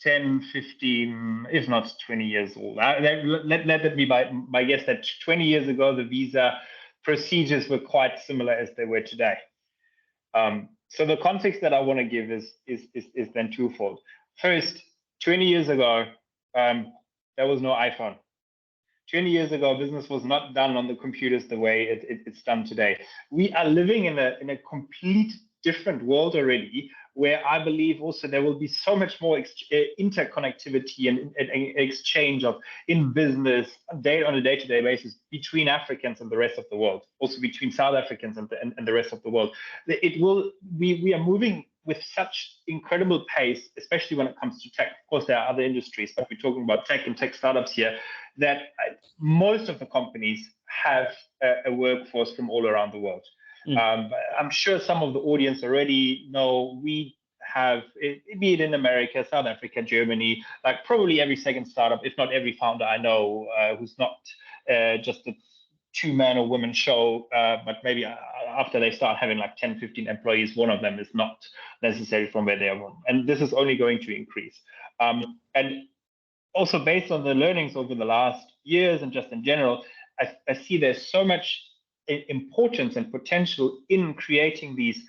10, 15, if not 20 years old. Let that be my guess that 20 years ago, the visa procedures were quite similar as they were today. So the context that I want to give is then twofold. First, 20 years ago, there was no iPhone. 20 years ago, business was not done on the computers the way it's done today. We are living in a complete different world already, where I believe also there will be so much more interconnectivity and exchange of in business on a day-to-day basis between Africans and the rest of the world, also between South Africans and the rest of the world. We are moving with such incredible pace, especially when it comes to tech. Of course, there are other industries, but we're talking about tech and tech startups here, that most of the companies have a workforce from all around the world. I'm sure some of the audience already know we have, be it in America, South Africa, Germany, like probably every second startup, if not every founder I know, who's not just a 2-man or woman show, but maybe after they start having like 10, 15 employees, one of them is not necessarily from where they are from. And this is only going to increase. And also based on the learnings over the last years and just in general, I see there's so much importance and potential in creating these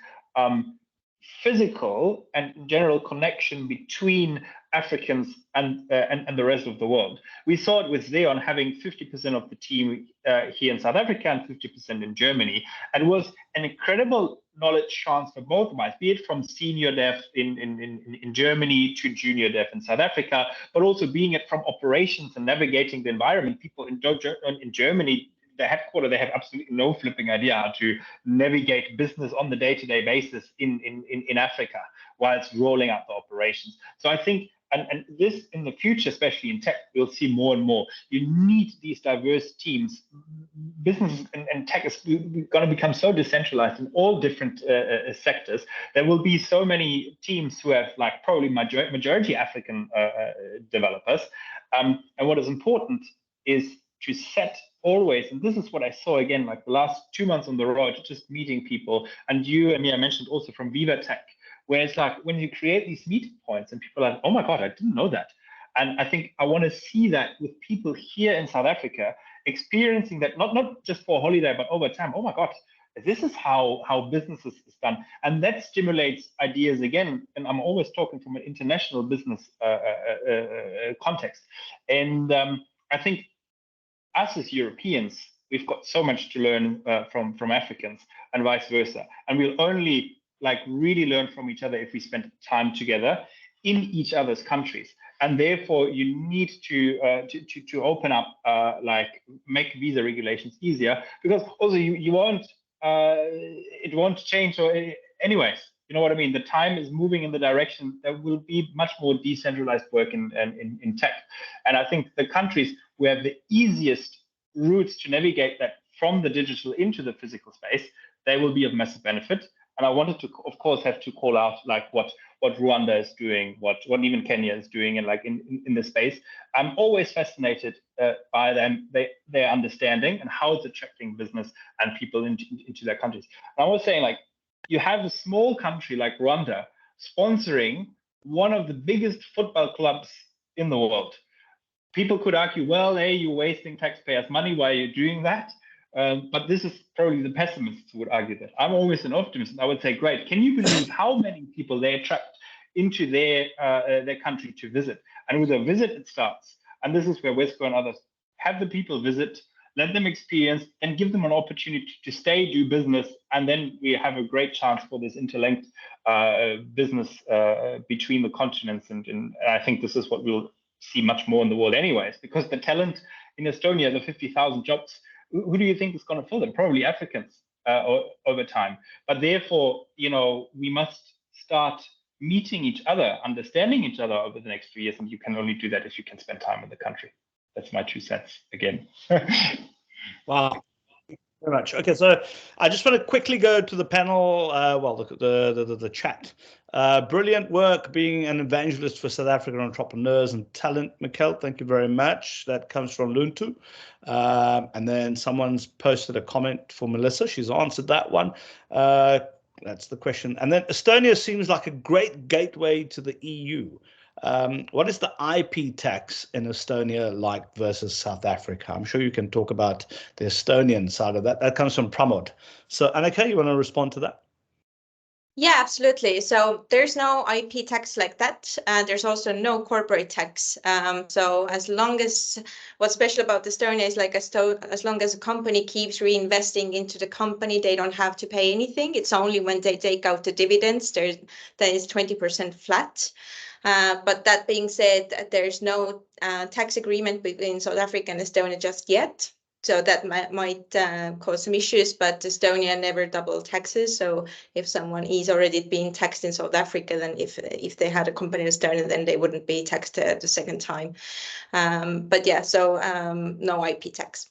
physical and general connection between Africans and the rest of the world. We saw it with Zeon having 50% of the team here in South Africa and 50% in Germany. And it was an incredible knowledge transfer both ways, be it from senior dev in Germany to junior dev in South Africa, but also being it from operations and navigating the environment. People in Germany, the headquarters, they have absolutely no flipping idea how to navigate business on the day-to-day basis in Africa while it's rolling out the operations. So I think, and this in the future, especially in tech, we'll see more and more. You need these diverse teams. Business and tech is going to become so decentralized in all different sectors. There will be so many teams who have like probably majority African developers. And what is important is to set always, and this is what I saw again, like the last 2 months on the road, just meeting people, and you and me, I mentioned also from Viva Tech, where it's like when you create these meeting points and people are like, oh my God, I didn't know that. And I think I want to see that with people here in South Africa, experiencing that, not just for a holiday, but over time. Oh my God, this is how business is done. And that stimulates ideas again. And I'm always talking from an international business context. And I think us as Europeans, we've got so much to learn from Africans and vice versa. And we'll only like really learn from each other if we spend time together in each other's countries. And therefore you need to open up, like make visa regulations easier, because also you won't, it won't change anyways. You know what I mean? The time is moving in the direction there will be much more decentralized work in tech. And I think the countries who have the easiest routes to navigate that from the digital into the physical space, they will be of massive benefit. And I wanted to, of course, have to call out like what Rwanda is doing, what even Kenya is doing, and like in this space. I'm always fascinated by them, their understanding and how it's attracting business and people into their countries. And I was saying, like, you have a small country like Rwanda sponsoring one of the biggest football clubs in the world. People could argue, well, hey, you're wasting taxpayers' money. Why are you doing that? But this is probably the pessimists who would argue that. I'm always an optimist. And I would say, great. Can you believe how many people they attract into their country to visit? And with a visit, it starts. And this is where Wesco and others have the people visit, let them experience, and give them an opportunity to stay, do business, and then we have a great chance for this interlinked business between the continents. And I think this is what we'll see much more in the world anyways, because the talent in Estonia, the 50,000 jobs, who do you think is going to fill them? Probably Africans over time. But therefore, you know, we must start meeting each other, understanding each other over the next 3 years, and you can only do that if you can spend time in the country. That's my 2 cents again. Wow. Very much. Okay, so I just want to quickly go to the panel. Well, the chat. Brilliant work being an evangelist for South African entrepreneurs and talent, Mikkel. Thank you very much. That comes from Luntu. And then someone's posted a comment for Melissa. She's answered that one. That's the question. And then Estonia seems like a great gateway to the EU. What is the IP tax in Estonia like versus South Africa? I'm sure you can talk about the Estonian side of that. That comes from Pramod. So Annika, you want to respond to that? Yeah, absolutely. So there's no IP tax like that. There's also no corporate tax. So as long as what's special about Estonia is like as long as a company keeps reinvesting into the company, they don't have to pay anything. It's only when they take out the dividends, that is 20% flat. But that being said, there's no tax agreement between South Africa and Estonia just yet. So that might cause some issues, but Estonia never double taxes. So if someone is already being taxed in South Africa, then if they had a company in Estonia, then they wouldn't be taxed the second time. But yeah, so no IP tax.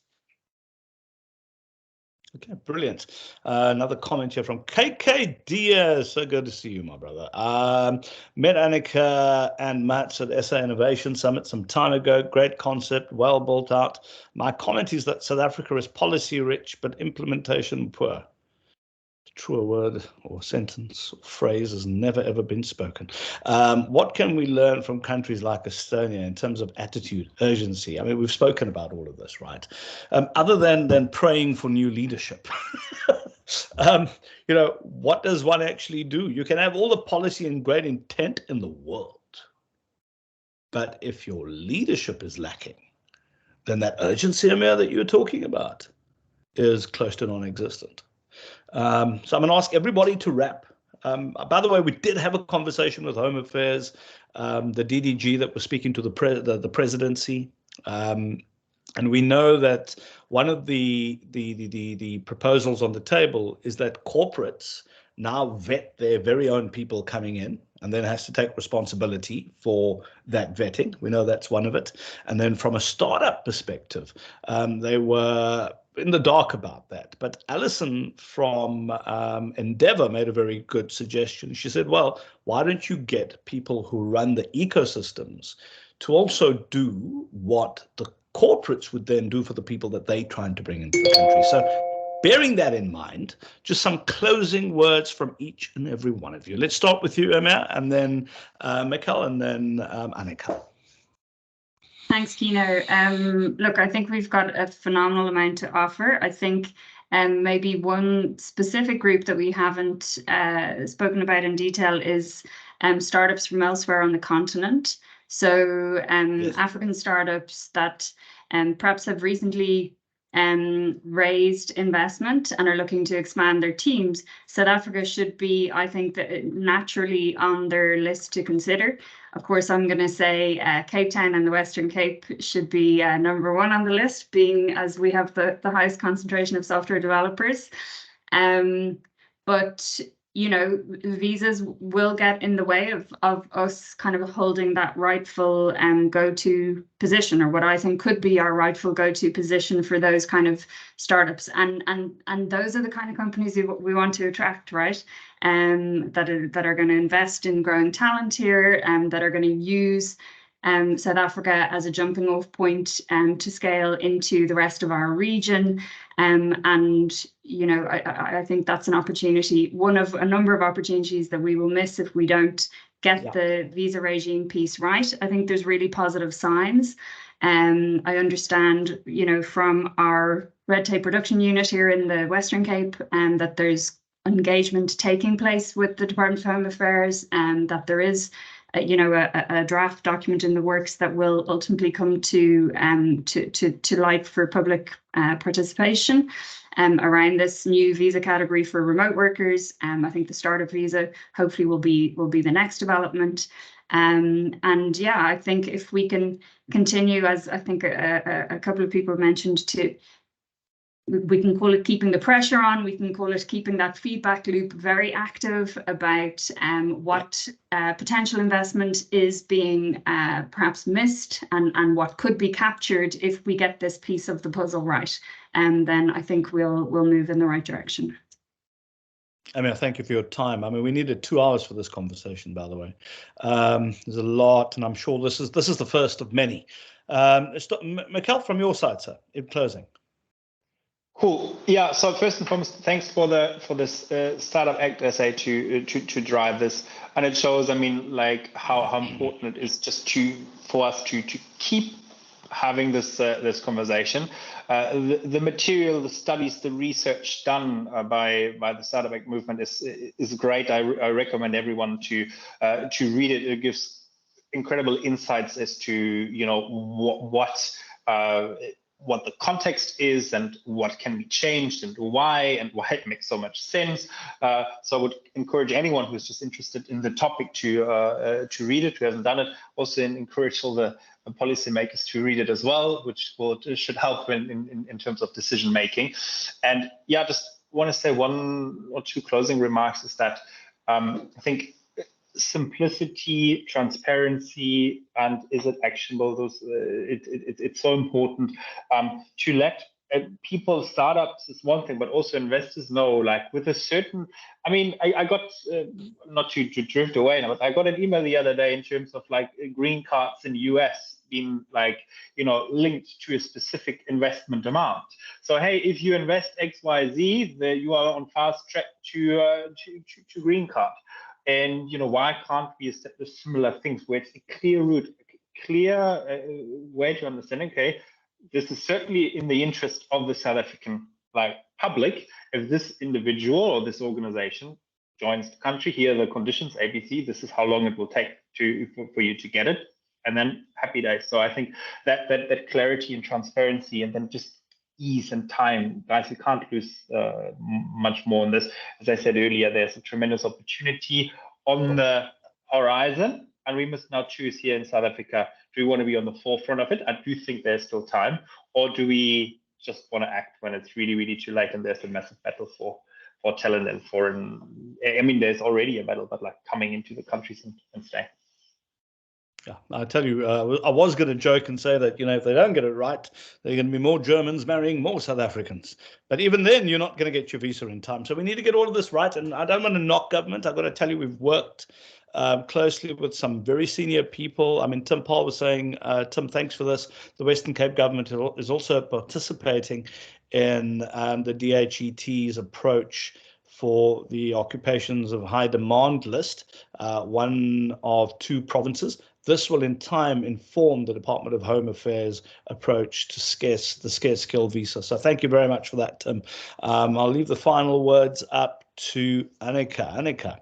Okay, brilliant. Another comment here from KK Diaz. So good to see you, my brother. Met Annika and Mats at SA Innovation Summit some time ago. Great concept, well built out. My comment is that South Africa is policy rich, but implementation poor. Truer word or sentence or phrase has never ever been spoken. What can we learn from countries like Estonia in terms of attitude, urgency? I mean, we've spoken about all of this, right? Other than praying for new leadership. You know, what does one actually do? You can have all the policy and great intent in the world, but if your leadership is lacking, then that urgency, Amir, that you're talking about is close to non-existent. So I'm going to ask everybody to wrap. By the way, we did have a conversation with Home Affairs, the DDG that was speaking to the presidency. And we know that one of the proposals on the table is that corporates now vet their very own people coming in, and then has to take responsibility for that vetting. We know that's one of it. And then from a startup perspective, they were in the dark about that. But Alison from Endeavour made a very good suggestion. She said, well, why don't you get people who run the ecosystems to also do what the corporates would then do for the people that they're trying to bring into the country? So bearing that in mind, just some closing words from each and every one of you. Let's start with you, Emma, and then Mikkel, and then Annika. Thanks, Kieno. Look, I think we've got a phenomenal amount to offer. I think maybe one specific group that we haven't spoken about in detail is startups from elsewhere on the continent. So yes. African startups that perhaps have recently raised investment and are looking to expand their teams. South Africa should be, I think, naturally on their list to consider. Of course, I'm going to say Cape Town and the Western Cape should be number one on the list, being as we have the highest concentration of software developers. But you know, visas will get in the way of us kind of holding that rightful go-to position, or what I think could be our rightful go-to position for those kind of startups. And those are the kind of companies we want to attract, right? That are going to invest in growing talent here, and that are going to use South Africa as a jumping off point to scale into the rest of our region. And, you know, I think that's an opportunity, one of a number of opportunities that we will miss if we don't get the visa regime piece right. I think there's really positive signs. I understand, you know, from our red tape production unit here in the Western Cape, that there's engagement taking place with the Department of Home Affairs, and that there is you know, a draft document in the works that will ultimately come to light for public participation around this new visa category for remote workers. I think the startup visa hopefully will be the next development. And yeah, I think if we can continue, as I think a couple of people mentioned, we can call it keeping the pressure on, we can call it keeping that feedback loop very active about what potential investment is being perhaps missed, and what could be captured if we get this piece of the puzzle right. And then I think we'll move in the right direction. I mean, thank you for your time. I mean, we needed 2 hours for this conversation, by the way. There's a lot, and I'm sure this is the first of many. Mikkel, from your side, sir, in closing. Cool. Yeah. So first and foremost, thanks for this Startup Act essay to drive this, and it shows, I mean, like how important it is just for us to keep having this conversation. The material, the studies, the research done by the Startup Act movement is great. I recommend everyone to read it. It gives incredible insights as to, you know, what the context is and what can be changed and why it makes so much sense. So I would encourage anyone who's just interested in the topic to read it, who hasn't done it. Also encourage all the policymakers to read it as well, which should help in terms of decision making. And yeah, just want to say 1 or 2 closing remarks is that I think simplicity, transparency, and is it actionable? It's so important to let people, startups is one thing, but also investors know, like with a certain, I mean, I got, not to drift away now, but I got an email the other day in terms of like green cards in the US being like, you know, linked to a specific investment amount. So, hey, if you invest XYZ, you are on fast track to green card. And, you know, why can't we establish similar things where it's a clear route, a clear way to understand, okay, this is certainly in the interest of the South African like public, if this individual or this organization joins the country, here are the conditions, ABC, this is how long it will take for you to get it, and then happy days. So I think that clarity and transparency, and then just ease and time, guys, we can't lose much more on this. As I said earlier, there's a tremendous opportunity on the horizon, and we must now choose here in South Africa, do we want to be on the forefront of it? I do think there's still time, or do we just want to act when it's really, really too late and there's a massive battle for talent and foreign, I mean, there's already a battle, but like coming into the countries and staying. Yeah, I tell you, I was going to joke and say that, you know, if they don't get it right, there are going to be more Germans marrying more South Africans. But even then, you're not going to get your visa in time. So we need to get all of this right. And I don't want to knock government. I've got to tell you, we've worked closely with some very senior people. I mean, Tim Paul was saying, Tim, thanks for this. The Western Cape government is also participating in the DHET's approach for the occupations of high demand list, one of 2 provinces. This will in time inform the Department of Home Affairs approach to the scarce skill visa. So thank you very much for that, Tim. I'll leave the final words up to Annika. Annika.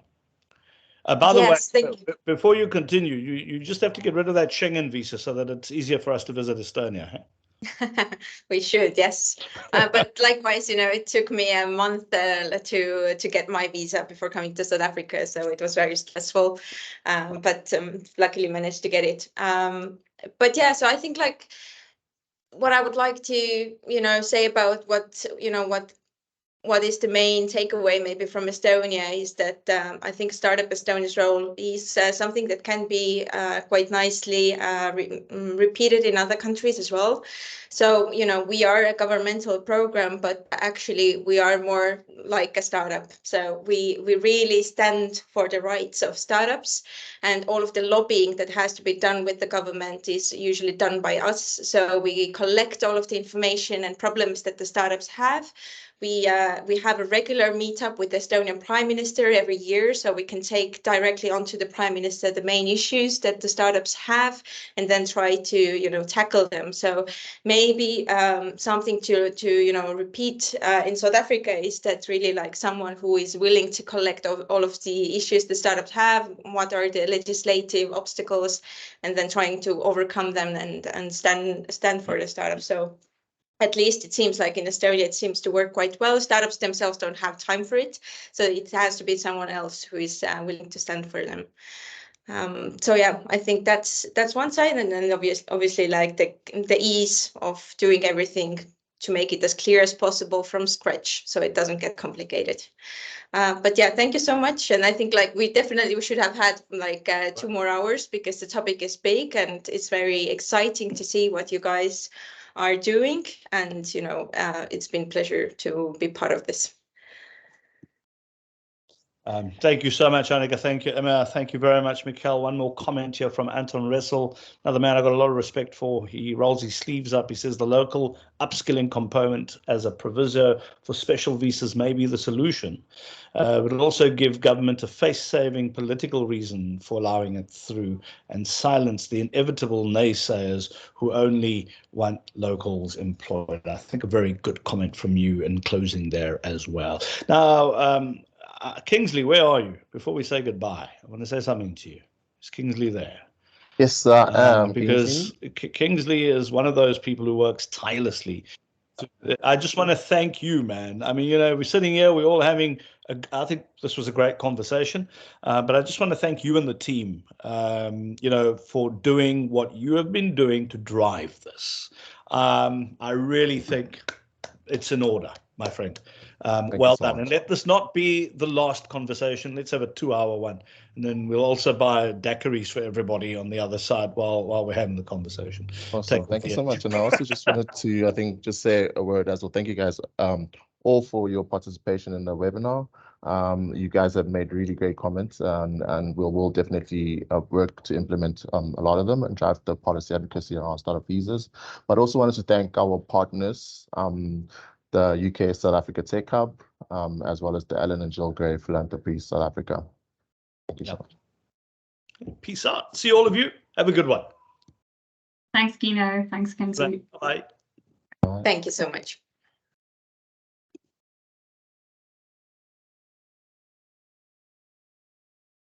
By the way, before you continue, you just have to get rid of that Schengen visa so that it's easier for us to visit Estonia. Huh? We should, yes. But likewise, you know, it took me a month to get my visa before coming to South Africa, so it was very stressful. But luckily managed to get it. But yeah, so I think like what I would like to, you know, say about what, you know, what is the main takeaway maybe from Estonia is that I think Startup Estonia's role is something that can be quite nicely repeated in other countries as well. So, you know, we are a governmental program, but actually we are more like a startup. So we really stand for the rights of startups, and all of the lobbying that has to be done with the government is usually done by us. So we collect all of the information and problems that the startups have. We have a regular meetup with the Estonian Prime Minister every year, so we can take directly onto the Prime Minister the main issues that the startups have, and then try to, you know, tackle them. So maybe something to you know, repeat in South Africa is that really like someone who is willing to collect all of the issues the startups have, what are the legislative obstacles, and then trying to overcome them and stand for the startups. So at least it seems like in Estonia, it seems to work quite well. Startups themselves don't have time for it. So it has to be someone else who is willing to stand for them. So yeah, I think that's one side. And then obviously like the ease of doing everything to make it as clear as possible from scratch, so it doesn't get complicated. But yeah, thank you so much. And I think like we should have had like 2 more hours, because the topic is big and it's very exciting to see what you guys are doing. And, you know, it's been a pleasure to be part of this. Thank you so much, Annika. Thank you, Emma. Thank you very much, Mikhail. One more comment here from Anton Ressel, another man I've got a lot of respect for. He rolls his sleeves up. He says the local upskilling component as a proviso for special visas may be the solution. But it'll also give government a face-saving political reason for allowing it through and silence the inevitable naysayers who only want locals employed. I think a very good comment from you in closing there as well. Now, Kingsley, where are you? Before we say goodbye, I want to say something to you. Is Kingsley there? Yes, because Kingsley is one of those people who works tirelessly. I just want to thank you, man. I mean, you know, we're sitting here, we're all having, I think this was a great conversation, but I just want to thank you and the team, you know, for doing what you have been doing to drive this. I really think it's in order, my friend. Well done. And let this not be the last conversation. Let's have a 2-hour one. And then we'll also buy daiquiris for everybody on the other side while we're having the conversation. Awesome. Thank you so much. And I also just wanted to, I think, just say a word as well. Thank you guys all for your participation in the webinar. You guys have made really great comments, and we'll definitely work to implement a lot of them and drive the policy advocacy on our startup visas. But also wanted to thank our partners, the UK South Africa Tech Hub, as well as the Allan and Gill Philanthropies South Africa. Thank you so much. Peace out. See all of you. Have a good one. Thanks, Kieno. Thanks, Kenzie. Bye. Thank you so much.